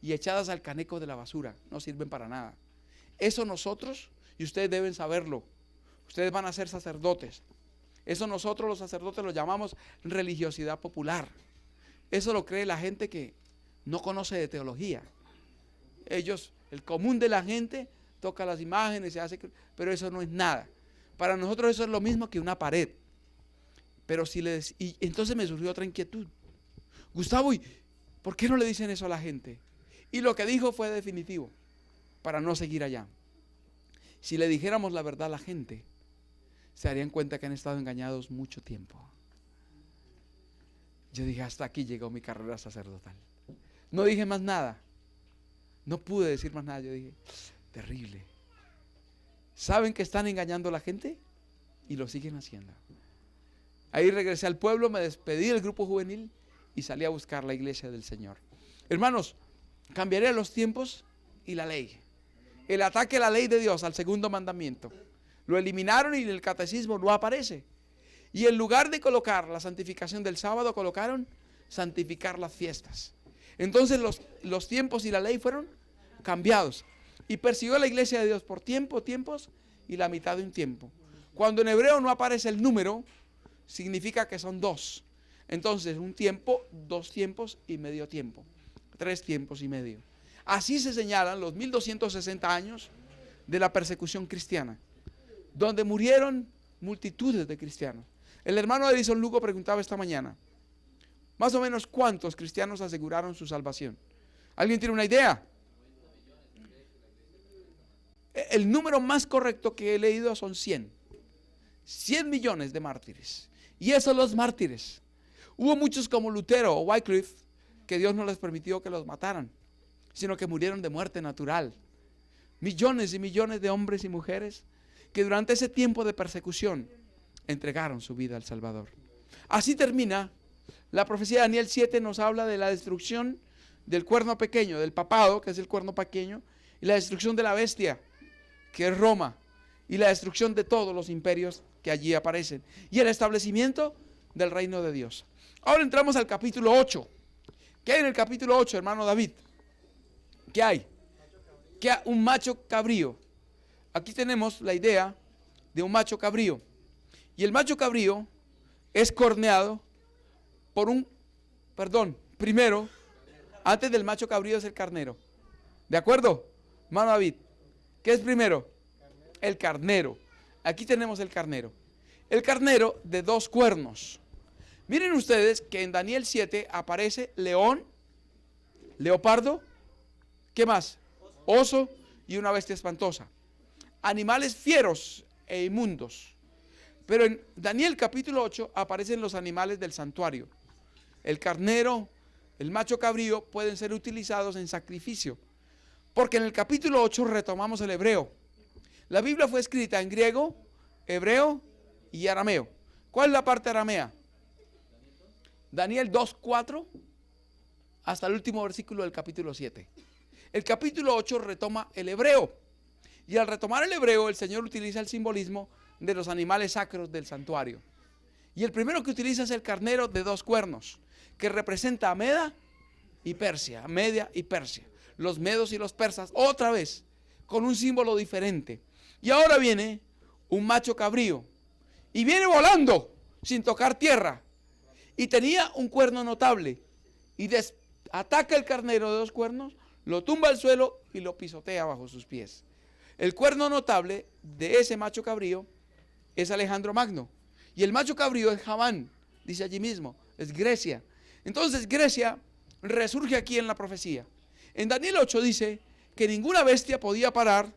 y echadas al caneco de la basura. No sirven para nada. Eso nosotros, y ustedes deben saberlo, ustedes van a ser sacerdotes. Eso nosotros los sacerdotes lo llamamos religiosidad popular. Eso lo cree la gente que no conoce de teología. Ellos, el común de la gente, toca las imágenes, se hace, pero eso no es nada. Para nosotros eso es lo mismo que una pared. Pero si y entonces me surgió otra inquietud. Gustavo, ¿por qué no le dicen eso a la gente? Y lo que dijo fue definitivo, para no seguir allá. Si le dijéramos la verdad a la gente, se darían cuenta que han estado engañados mucho tiempo. Yo dije, hasta aquí llegó mi carrera sacerdotal. No dije más nada. No pude decir más nada. Yo dije, terrible. ¿Saben que están engañando a la gente? Y lo siguen haciendo. Ahí regresé al pueblo, me despedí del grupo juvenil y salí a buscar la iglesia del Señor. Hermanos, cambiaré los tiempos y la ley. El ataque a la ley de Dios, al segundo mandamiento. Lo eliminaron y en el catecismo no aparece. Y en lugar de colocar la santificación del sábado, colocaron santificar las fiestas. Entonces los tiempos y la ley fueron cambiados. Y persiguió a la iglesia de Dios por tiempos y la mitad de un tiempo. Cuando en hebreo no aparece el número, significa que son dos. Entonces un tiempo, 2 tiempos y medio tiempo. 3 tiempos y medio. Así se señalan los 1260 años de la persecución cristiana, donde murieron multitudes de cristianos. El hermano Edison Lugo preguntaba esta mañana, más o menos ¿cuántos cristianos aseguraron su salvación? ¿Alguien tiene una idea? El número más correcto que he leído son 100 millones de mártires. Y esos los mártires. Hubo muchos como Lutero o Wycliffe que Dios no les permitió que los mataran, sino que murieron de muerte natural. Millones y millones de hombres y mujeres que durante ese tiempo de persecución entregaron su vida al Salvador. Así termina la profecía de Daniel 7, nos habla de la destrucción del cuerno pequeño, del papado, que es el cuerno pequeño, y la destrucción de la bestia, que es Roma, y la destrucción de todos los imperios que allí aparecen, y el establecimiento del reino de Dios. Ahora entramos al capítulo 8. ¿Qué hay en el capítulo 8, hermano David? ¿Qué hay? ¿Qué hay? Un macho cabrío. Aquí tenemos la idea de un macho cabrío. Y el macho cabrío es corneado por primero, antes del macho cabrío es el carnero. ¿De acuerdo, hermano David? ¿Qué es primero? El carnero. Aquí tenemos el carnero. El carnero de 2 cuernos. Miren ustedes que en Daniel 7 aparece león, leopardo, ¿qué más? Oso y una bestia espantosa. Animales fieros e inmundos. Pero en Daniel capítulo 8 aparecen los animales del santuario. El carnero, el macho cabrío pueden ser utilizados en sacrificio. Porque en el capítulo 8 retomamos el hebreo. La Biblia fue escrita en griego, hebreo y arameo. ¿Cuál es la parte aramea? Daniel 2:4 hasta el último versículo del capítulo 7. El capítulo 8 retoma el hebreo. Y al retomar el hebreo, el Señor utiliza el simbolismo de los animales sacros del santuario. Y el primero que utiliza es el carnero de 2 cuernos, que representa a Media y Persia. Los medos y los persas, otra vez, con un símbolo diferente. Y ahora viene un macho cabrío. Y viene volando, sin tocar tierra. Y tenía un cuerno notable. Y ataca el carnero de 2 cuernos, lo tumba al suelo y lo pisotea bajo sus pies. El cuerno notable de ese macho cabrío es Alejandro Magno. Y el macho cabrío es Javán, dice allí mismo, es Grecia. Entonces Grecia resurge aquí en la profecía. En Daniel 8 dice que ninguna bestia podía parar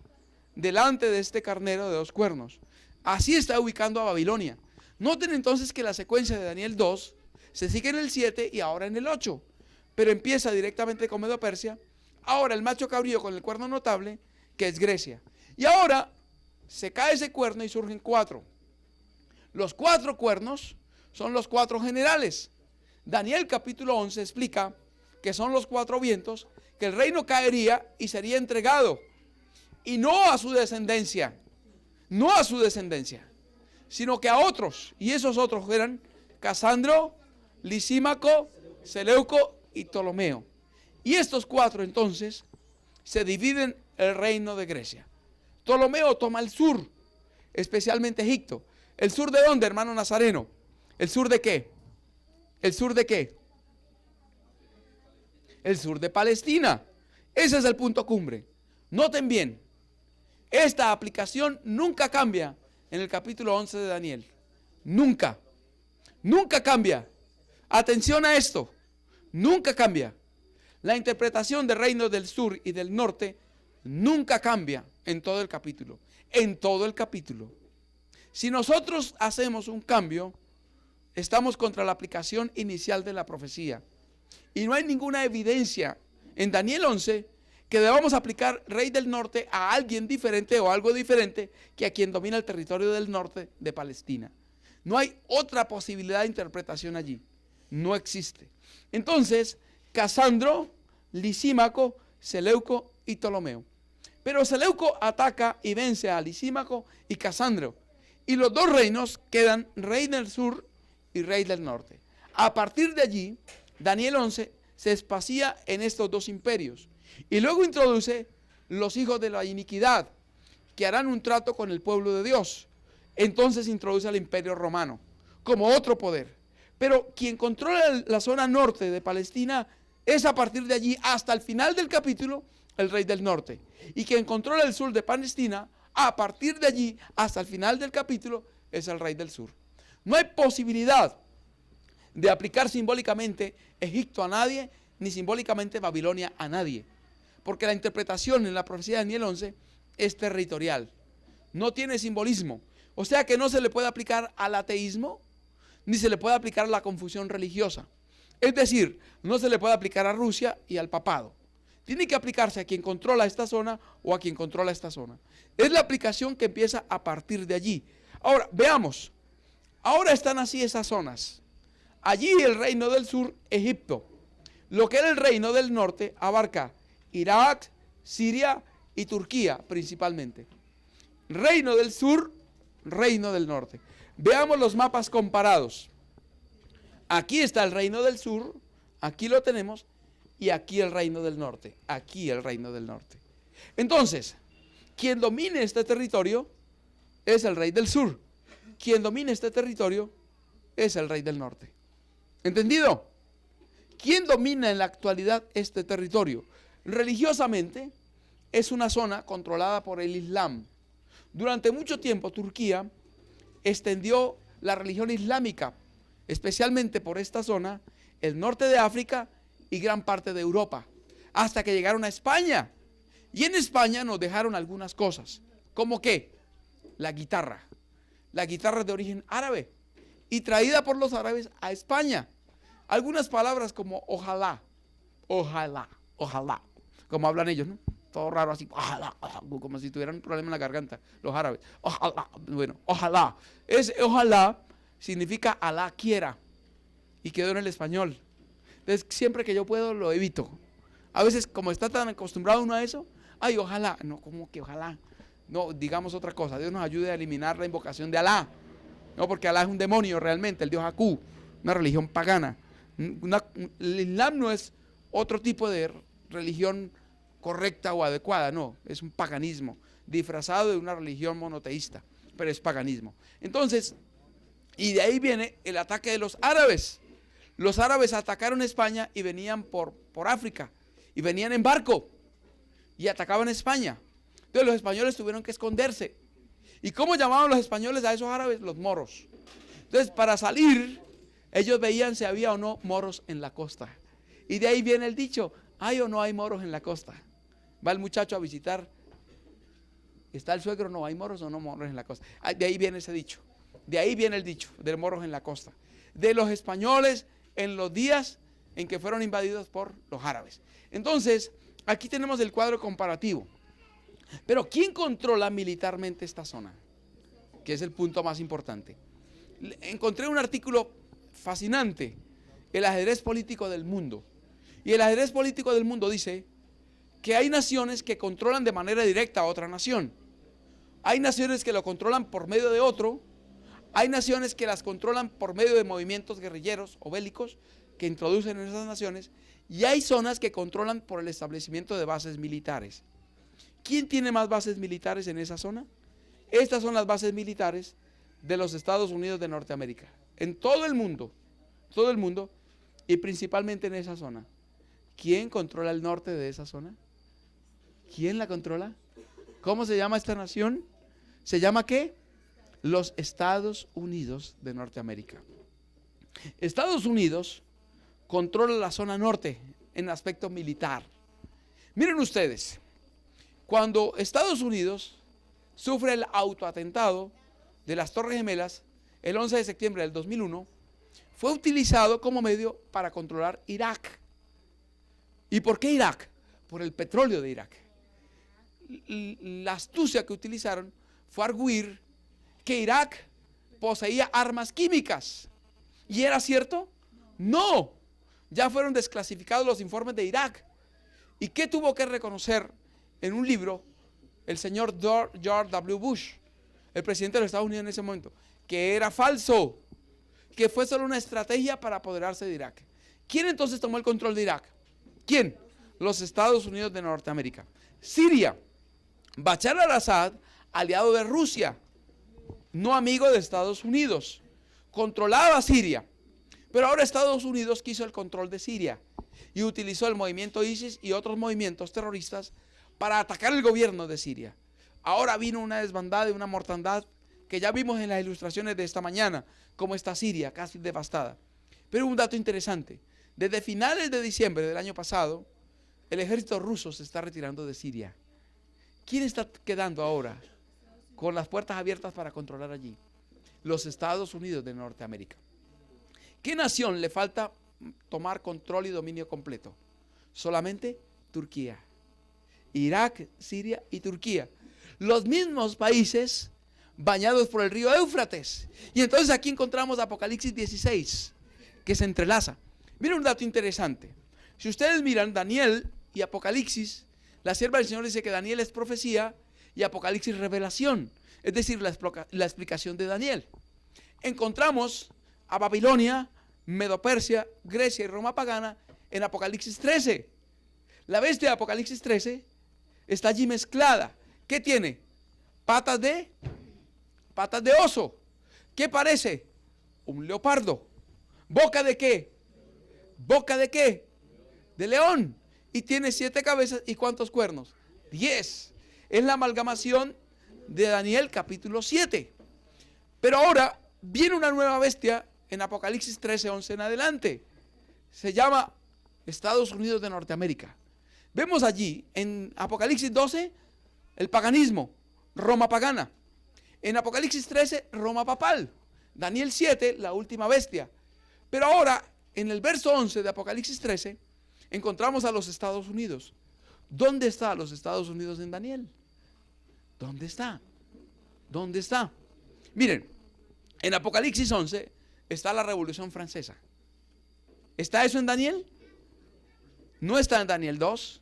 delante de este carnero de 2 cuernos. Así está ubicando a Babilonia. Noten entonces que la secuencia de Daniel 2 se sigue en el 7 y ahora en el 8. Pero empieza directamente con Medo Persia. Ahora el macho cabrío con el cuerno notable, que es Grecia. Y ahora se cae ese cuerno y surgen 4. Los 4 cuernos son los 4 generales. Daniel capítulo 11 explica que son los 4 vientos, que el reino caería y sería entregado. Y no a su descendencia, sino que a otros. Y esos otros eran Casandro, Lisímaco, Seleuco y Ptolomeo. Y estos 4 entonces se dividen el reino de Grecia. Ptolomeo toma el sur, especialmente Egipto. ¿El sur de dónde, hermano Nazareno? ¿El sur de qué? ¿El sur de qué? El sur de Palestina. Ese es el punto cumbre. Noten bien, esta aplicación nunca cambia en el capítulo 11 de Daniel. Nunca. Nunca cambia. Atención a esto. Nunca cambia. La interpretación de reinos del sur y del norte nunca cambia en todo el capítulo. En todo el capítulo. Si nosotros hacemos un cambio, estamos contra la aplicación inicial de la profecía. Y no hay ninguna evidencia en Daniel 11 que debamos aplicar rey del norte a alguien diferente o algo diferente que a quien domina el territorio del norte de Palestina. No hay otra posibilidad de interpretación allí. No existe. Entonces, Casandro, Lisímaco, Seleuco y Ptolomeo. Pero Seleuco ataca y vence a Lisímaco y Casandro. Y los dos reinos quedan rey del sur y rey del norte. A partir de allí, Daniel 11 se espacía en estos dos imperios. Y luego introduce los hijos de la iniquidad, que harán un trato con el pueblo de Dios. Entonces introduce al imperio romano como otro poder. Pero quien controla la zona norte de Palestina es a partir de allí hasta el final del capítulo el rey del norte. Y quien controla el sur de Palestina, a partir de allí hasta el final del capítulo, es el rey del sur. No hay posibilidad de aplicar simbólicamente Egipto a nadie, ni simbólicamente Babilonia a nadie. Porque la interpretación en la profecía de Daniel 11 es territorial. No tiene simbolismo. O sea que no se le puede aplicar al ateísmo, ni se le puede aplicar a la confusión religiosa. Es decir, no se le puede aplicar a Rusia y al papado. Tiene que aplicarse a quien controla esta zona o a quien controla esta zona. Es la aplicación que empieza a partir de allí. Ahora, veamos. Ahora están así esas zonas. Allí el reino del sur, Egipto. Lo que era el reino del norte abarca Irak, Siria y Turquía principalmente. Reino del sur, reino del norte. Veamos los mapas comparados. Aquí está el reino del sur, aquí lo tenemos, y aquí el reino del norte. Aquí el reino del norte. Entonces, quien domine este territorio es el rey del sur. Quien domine este territorio es el rey del norte. ¿Entendido? ¿Quién domina en la actualidad este territorio? Religiosamente es una zona controlada por el Islam. Durante mucho tiempo Turquía extendió la religión islámica, especialmente por esta zona, el norte de África y gran parte de Europa, hasta que llegaron a España. Y en España nos dejaron algunas cosas, como que la guitarra es de origen árabe y traída por los árabes a España. Algunas palabras como ojalá, ojalá, ojalá, como hablan ellos, ¿no? Todo raro así, ojalá, como si tuvieran un problema en la garganta, los árabes. Ojalá, bueno, ojalá. Ojalá significa Alá quiera y quedó en el español. Entonces, siempre que yo puedo lo evito. A veces, como está tan acostumbrado uno a eso, ay, ojalá, no, como que ojalá. No, digamos otra cosa, Dios nos ayude a eliminar la invocación de Alá. No, porque Alá es un demonio realmente, el dios Akú, una religión pagana. El Islam no es otro tipo de religión correcta o adecuada, no, es un paganismo disfrazado de una religión monoteísta, pero es paganismo. Entonces, y de ahí viene el ataque de los árabes. Los árabes atacaron España y venían por África, y venían en barco, y atacaban España. Entonces los españoles tuvieron que esconderse. ¿Y cómo llamaban los españoles a esos árabes? Los moros. Entonces, para salir, ellos veían si había o no moros en la costa. Y de ahí viene el dicho, ¿hay o no hay moros en la costa? Va el muchacho a visitar, ¿está el suegro? No, ¿hay moros o no moros en la costa? De ahí viene ese dicho. De ahí viene el dicho, de moros en la costa. De los españoles en los días en que fueron invadidos por los árabes. Entonces, aquí tenemos el cuadro comparativo. Pero ¿quién controla militarmente esta zona? Que es el punto más importante. Encontré un artículo fascinante, el ajedrez político del mundo. Y el ajedrez político del mundo dice que hay naciones que controlan de manera directa a otra nación. Hay naciones que lo controlan por medio de otro. Hay naciones que las controlan por medio de movimientos guerrilleros o bélicos que introducen en esas naciones. Y hay zonas que controlan por el establecimiento de bases militares. ¿Quién tiene más bases militares en esa zona? Estas son las bases militares de los Estados Unidos de Norteamérica. En todo el mundo, y principalmente en esa zona. ¿Quién controla el norte de esa zona? ¿Quién la controla? ¿Cómo se llama esta nación? ¿Se llama qué? Los Estados Unidos de Norteamérica. Estados Unidos controla la zona norte en aspecto militar. Miren ustedes, cuando Estados Unidos sufre el autoatentado de las Torres Gemelas el 11 de septiembre del 2001, fue utilizado como medio para controlar Irak. ¿Y por qué Irak? Por el petróleo de Irak. La astucia que utilizaron fue arguir que Irak poseía armas químicas. ¿Y era cierto? No. Ya fueron desclasificados los informes de Irak. ¿Y qué tuvo que reconocer en un libro el señor George W. Bush, el presidente de los Estados Unidos en ese momento? Que era falso, que fue solo una estrategia para apoderarse de Irak. ¿Quién entonces tomó el control de Irak? ¿Quién? Los Estados Unidos de Norteamérica. Siria, Bashar al-Assad, aliado de Rusia, no amigo de Estados Unidos, controlaba Siria, pero ahora Estados Unidos quiso el control de Siria y utilizó el movimiento ISIS y otros movimientos terroristas para atacar el gobierno de Siria. Ahora vino una desbandada y una mortandad que ya vimos en las ilustraciones de esta mañana, como está Siria casi devastada. Pero un dato interesante: desde finales de diciembre del año pasado, el ejército ruso se está retirando de Siria. ¿Quién está quedando ahora con las puertas abiertas para controlar allí? Los Estados Unidos de Norteamérica. ¿Qué nación le falta tomar control y dominio completo? Solamente Turquía. Irak, Siria y Turquía. Los mismos países bañados por el río Éufrates. Y entonces aquí encontramos Apocalipsis 16, que se entrelaza. Miren un dato interesante. Si ustedes miran Daniel y Apocalipsis, la sierva del Señor dice que Daniel es profecía y Apocalipsis revelación, es decir, la explicación de Daniel. Encontramos a Babilonia, Medo-Persia, Grecia y Roma pagana en Apocalipsis 13. La bestia de Apocalipsis 13 está allí mezclada. ¿Qué tiene? Patas de oso. ¿Qué parece? Un leopardo. ¿Boca de qué? ¿Boca de qué? De león. Y tiene 7 cabezas y ¿cuántos cuernos? 10. Es la amalgamación de Daniel capítulo 7. Pero ahora viene una nueva bestia en Apocalipsis 13, 11 en adelante. Se llama Estados Unidos de Norteamérica. Vemos allí en Apocalipsis 12 el paganismo, Roma pagana. En Apocalipsis 13, Roma papal. Daniel 7, la última bestia. Pero ahora, en el verso 11 de Apocalipsis 13, encontramos a los Estados Unidos. ¿Dónde están los Estados Unidos en Daniel? ¿Dónde está? ¿Dónde está? Miren, en Apocalipsis 11 está la Revolución Francesa. ¿Está eso en Daniel? No está en Daniel 2.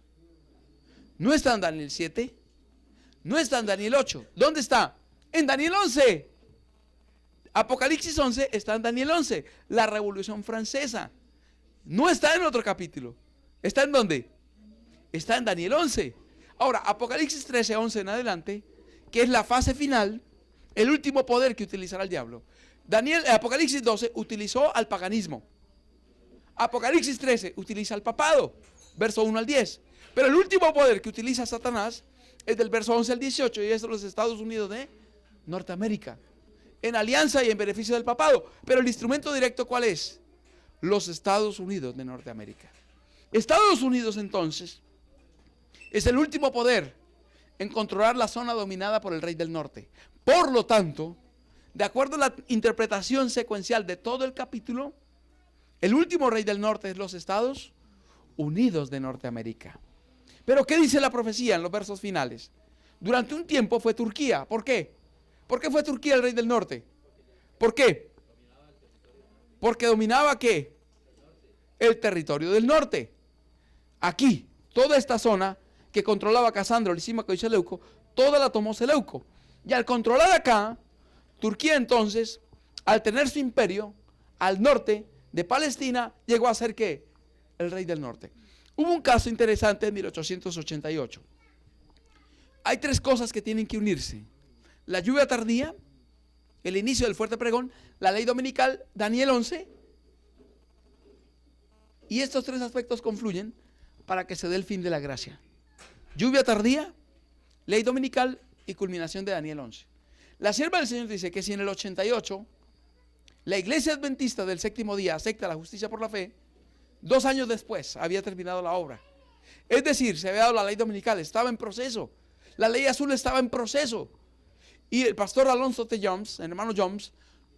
No está en Daniel 7. No está en Daniel 8. ¿Dónde está? En Daniel 11. Apocalipsis 11 está en Daniel 11. La Revolución Francesa. No está en otro capítulo. ¿Está en dónde? Está en Daniel 11. Ahora, Apocalipsis 13, 11 en adelante, que es la fase final, el último poder que utilizará el diablo. Apocalipsis 12 utilizó al paganismo. Apocalipsis 13 utiliza al papado, verso 1 al 10. Pero el último poder que utiliza Satanás es del verso 11 al 18 y es de los Estados Unidos de Norteamérica, en alianza y en beneficio del papado. Pero el instrumento directo, ¿cuál es? Los Estados Unidos de Norteamérica. Estados Unidos entonces es el último poder en controlar la zona dominada por el rey del norte. Por lo tanto, de acuerdo a la interpretación secuencial de todo el capítulo, el último rey del norte es los Estados Unidos de Norteamérica. Pero ¿qué dice la profecía en los versos finales? Durante un tiempo fue Turquía. ¿Por qué? ¿Por qué fue Turquía el rey del norte? ¿Por qué? Porque dominaba ¿qué? El territorio del norte. Aquí, toda esta zona que controlaba Casandro, Lisímaco y Seleuco, toda la tomó Seleuco. Y al controlar acá, Turquía entonces, al tener su imperio, al norte de Palestina, llegó a ser ¿qué? El rey del norte. Hubo un caso interesante en 1888. Hay 3 cosas que tienen que unirse: la lluvia tardía, el inicio del fuerte pregón, la ley dominical, Daniel 11. Y estos tres aspectos confluyen para que se dé el fin de la gracia. Lluvia tardía, ley dominical y culminación de Daniel 11. La sierva del Señor dice que si en el 88 la iglesia adventista del séptimo día acepta la justicia por la fe, 2 años después había terminado la obra. Es decir, se había dado la ley dominical, estaba en proceso. La ley azul estaba en proceso. Y el pastor Alonzo T. Jones, el hermano Jones,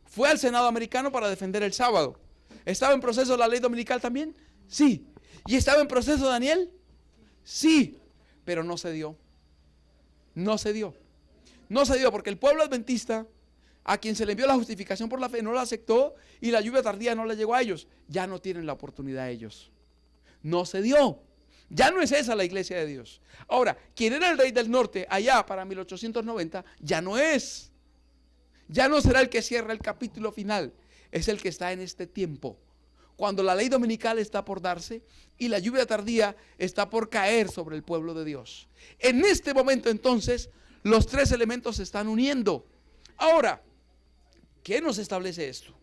fue al Senado americano para defender el sábado. ¿Estaba en proceso la ley dominical también? Sí. ¿Y estaba en proceso Daniel? Sí. Pero no se dio. No se dio. No se dio porque el pueblo adventista, a quien se le envió la justificación por la fe, no la aceptó y la lluvia tardía no le llegó a ellos. Ya no tienen la oportunidad ellos. No se dio. Ya no es esa la iglesia de Dios. Ahora, quien era el rey del norte allá para 1890, ya no es. Ya no será el que cierra el capítulo final. Es el que está en este tiempo. Cuando la ley dominical está por darse y la lluvia tardía está por caer sobre el pueblo de Dios. En este momento entonces, los tres elementos se están uniendo. Ahora, ¿qué nos establece esto?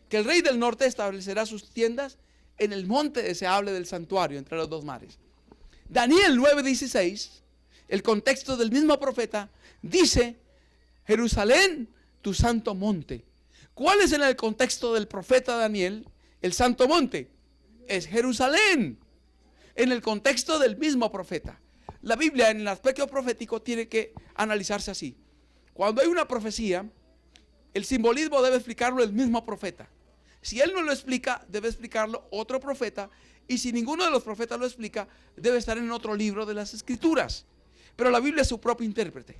Que el rey del norte establecerá sus tiendas en el monte deseable del santuario entre los dos mares. Daniel 9:16, el contexto del mismo profeta, dice: Jerusalén, tu santo monte. ¿Cuál es en el contexto del profeta Daniel el santo monte? Es Jerusalén. En el contexto del mismo profeta. La Biblia en el aspecto profético tiene que analizarse así. Cuando hay una profecía, el simbolismo debe explicarlo el mismo profeta. Si él no lo explica, debe explicarlo otro profeta. Y si ninguno de los profetas lo explica, debe estar en otro libro de las Escrituras. Pero la Biblia es su propio intérprete.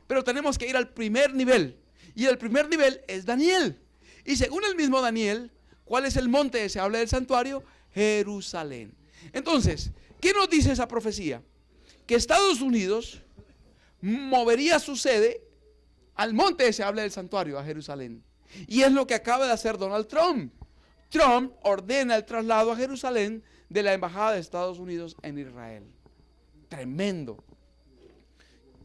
Pero tenemos que ir al primer nivel. Y el primer nivel es Daniel. Y según el mismo Daniel, ¿cuál es el monte deseable del santuario? Jerusalén. Entonces, ¿qué nos dice esa profecía? Que Estados Unidos movería su sede al monte deseable del santuario, a Jerusalén. Y es lo que acaba de hacer Donald Trump. Trump ordena el traslado a Jerusalén de la embajada de Estados Unidos en Israel. Tremendo.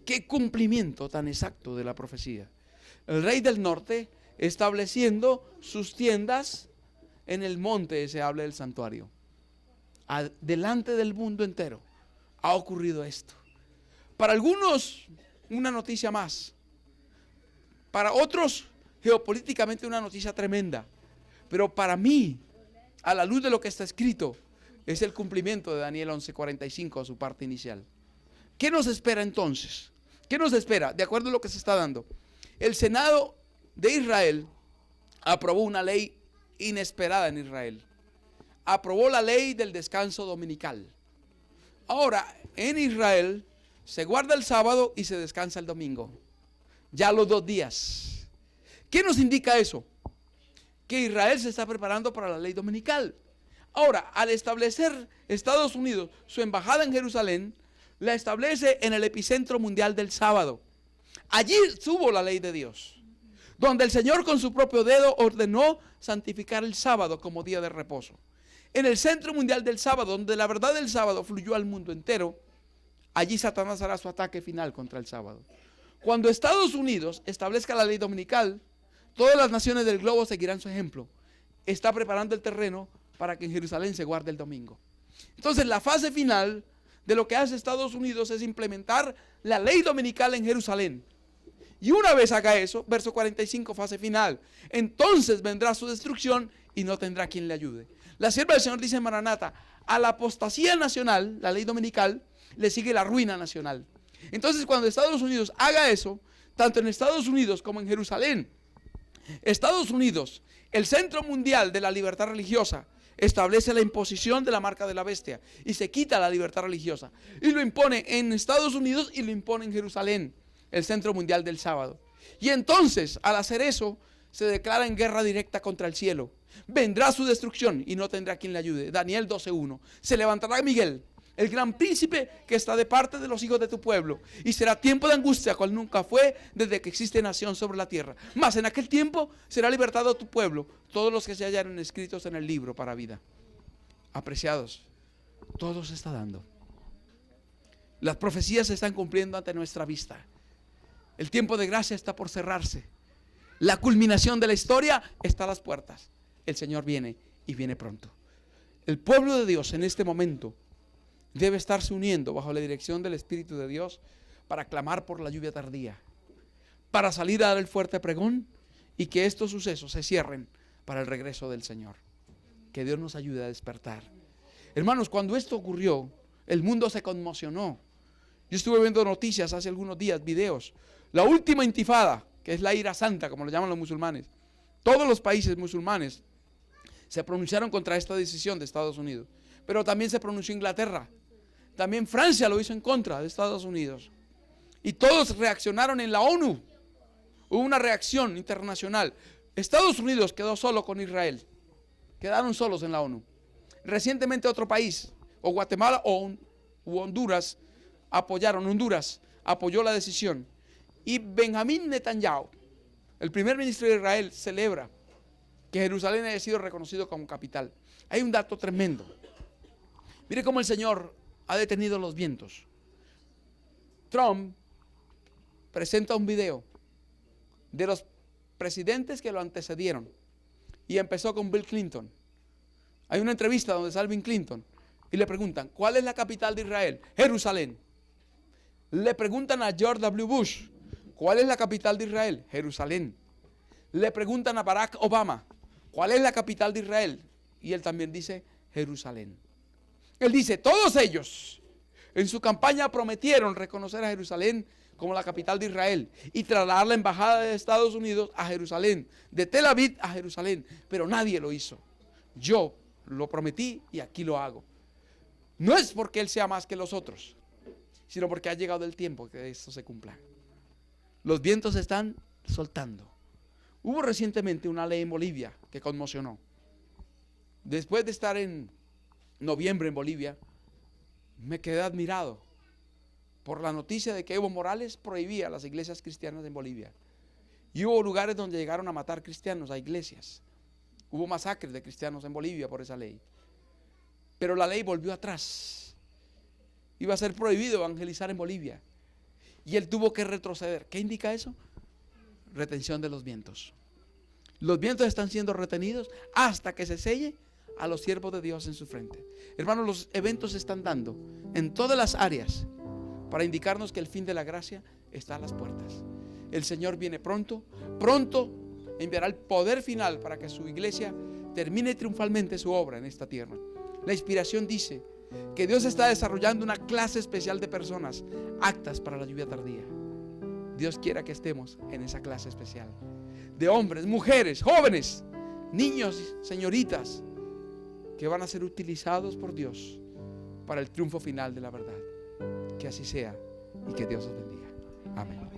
Qué cumplimiento tan exacto de la profecía. El rey del norte estableciendo sus tiendas en el monte deseable del santuario. Delante del mundo entero ha ocurrido esto. Para algunos, una noticia más. Para otros, geopolíticamente una noticia tremenda. Pero para mí, a la luz de lo que está escrito, es el cumplimiento de Daniel 11:45, su parte inicial. ¿Qué nos espera entonces? ¿Qué nos espera? De acuerdo a lo que se está dando. El Senado de Israel aprobó una ley inesperada en Israel. Aprobó la ley del descanso dominical. Ahora, en Israel se guarda el sábado y se descansa el domingo. Ya los 2 días. ¿Qué nos indica eso? Que Israel se está preparando para la ley dominical. Ahora, al establecer Estados Unidos su embajada en Jerusalén, la establece en el epicentro mundial del sábado. Allí estuvo la ley de Dios, donde el Señor con su propio dedo ordenó santificar el sábado como día de reposo. En el centro mundial del sábado, donde la verdad del sábado fluyó al mundo entero, allí Satanás hará su ataque final contra el sábado. Cuando Estados Unidos establezca la ley dominical, todas las naciones del globo seguirán su ejemplo. Está preparando el terreno para que en Jerusalén se guarde el domingo. Entonces, la fase final de lo que hace Estados Unidos es implementar la ley dominical en Jerusalén. Y una vez haga eso, verso 45, fase final, entonces vendrá su destrucción y no tendrá quien le ayude. La sierva del Señor dice en Maranata: a la apostasía nacional, la ley dominical, le sigue la ruina nacional. Entonces, cuando Estados Unidos haga eso, tanto en Estados Unidos como en Jerusalén, Estados Unidos, el centro mundial de la libertad religiosa, establece la imposición de la marca de la bestia y se quita la libertad religiosa y lo impone en Estados Unidos y lo impone en Jerusalén, el centro mundial del sábado. Y entonces, al hacer eso, se declara en guerra directa contra el cielo. Vendrá su destrucción y no tendrá quien le ayude. Daniel 12:1. Se levantará Miguel, el gran príncipe que está de parte de los hijos de tu pueblo, y será tiempo de angustia cual nunca fue desde que existe nación sobre la tierra. Mas en aquel tiempo será libertado tu pueblo, todos los que se hallaron escritos en el libro para vida. Apreciados, todo se está dando. Las profecías se están cumpliendo ante nuestra vista. El tiempo de gracia está por cerrarse. La culminación de la historia está a las puertas. El Señor viene y viene pronto. El pueblo de Dios en este momento debe estarse uniendo bajo la dirección del Espíritu de Dios para clamar por la lluvia tardía, para salir a dar el fuerte pregón y que estos sucesos se cierren para el regreso del Señor. Que Dios nos ayude a despertar. Hermanos, cuando esto ocurrió, el mundo se conmocionó. Yo estuve viendo noticias hace algunos días, videos. La última intifada, que es la ira santa, como lo llaman los musulmanes. Todos los países musulmanes se pronunciaron contra esta decisión de Estados Unidos. Pero también se pronunció Inglaterra. También Francia lo hizo en contra de Estados Unidos. Y todos reaccionaron en la ONU. Hubo una reacción internacional. Estados Unidos quedó solo con Israel. Quedaron solos en la ONU. Recientemente otro país, o Guatemala o Honduras, Honduras apoyó la decisión. Y Benjamín Netanyahu, el primer ministro de Israel, celebra que Jerusalén haya sido reconocido como capital. Hay un dato tremendo. Mire cómo el Señor ha detenido los vientos. Trump presenta un video de los presidentes que lo antecedieron y empezó con Bill Clinton. Hay una entrevista donde sale Bill Clinton y le preguntan, ¿cuál es la capital de Israel? Jerusalén. Le preguntan a George W. Bush, ¿cuál es la capital de Israel? Jerusalén. Le preguntan a Barack Obama, ¿cuál es la capital de Israel? Y él también dice Jerusalén. Él dice, todos ellos en su campaña prometieron reconocer a Jerusalén como la capital de Israel y trasladar la embajada de Estados Unidos a Jerusalén, de Tel Aviv a Jerusalén, pero nadie lo hizo. Yo lo prometí y aquí lo hago. No es porque Él sea más que los otros, sino porque ha llegado el tiempo que esto se cumpla. Los vientos se están soltando. Hubo recientemente una ley en Bolivia que conmocionó. Después de estar en noviembre en Bolivia, me quedé admirado por la noticia de que Evo Morales prohibía las iglesias cristianas en Bolivia. Y hubo lugares donde llegaron a matar cristianos a iglesias. Hubo masacres de cristianos en Bolivia por esa ley. Pero la ley volvió atrás. Iba a ser prohibido evangelizar en Bolivia. Y él tuvo que retroceder. ¿Qué indica eso? Retención de los vientos. Los vientos están siendo retenidos hasta que se selle a los siervos de Dios en su frente. Hermanos, los eventos se están dando en todas las áreas para indicarnos que el fin de la gracia está a las puertas. El Señor viene pronto, pronto enviará el poder final para que su iglesia termine triunfalmente su obra en esta tierra. La inspiración dice que Dios está desarrollando una clase especial de personas aptas para la lluvia tardía. Dios quiera que estemos en esa clase especial de hombres, mujeres, jóvenes, niños, señoritas que van a ser utilizados por Dios para el triunfo final de la verdad. Que así sea y que Dios os bendiga. Amén.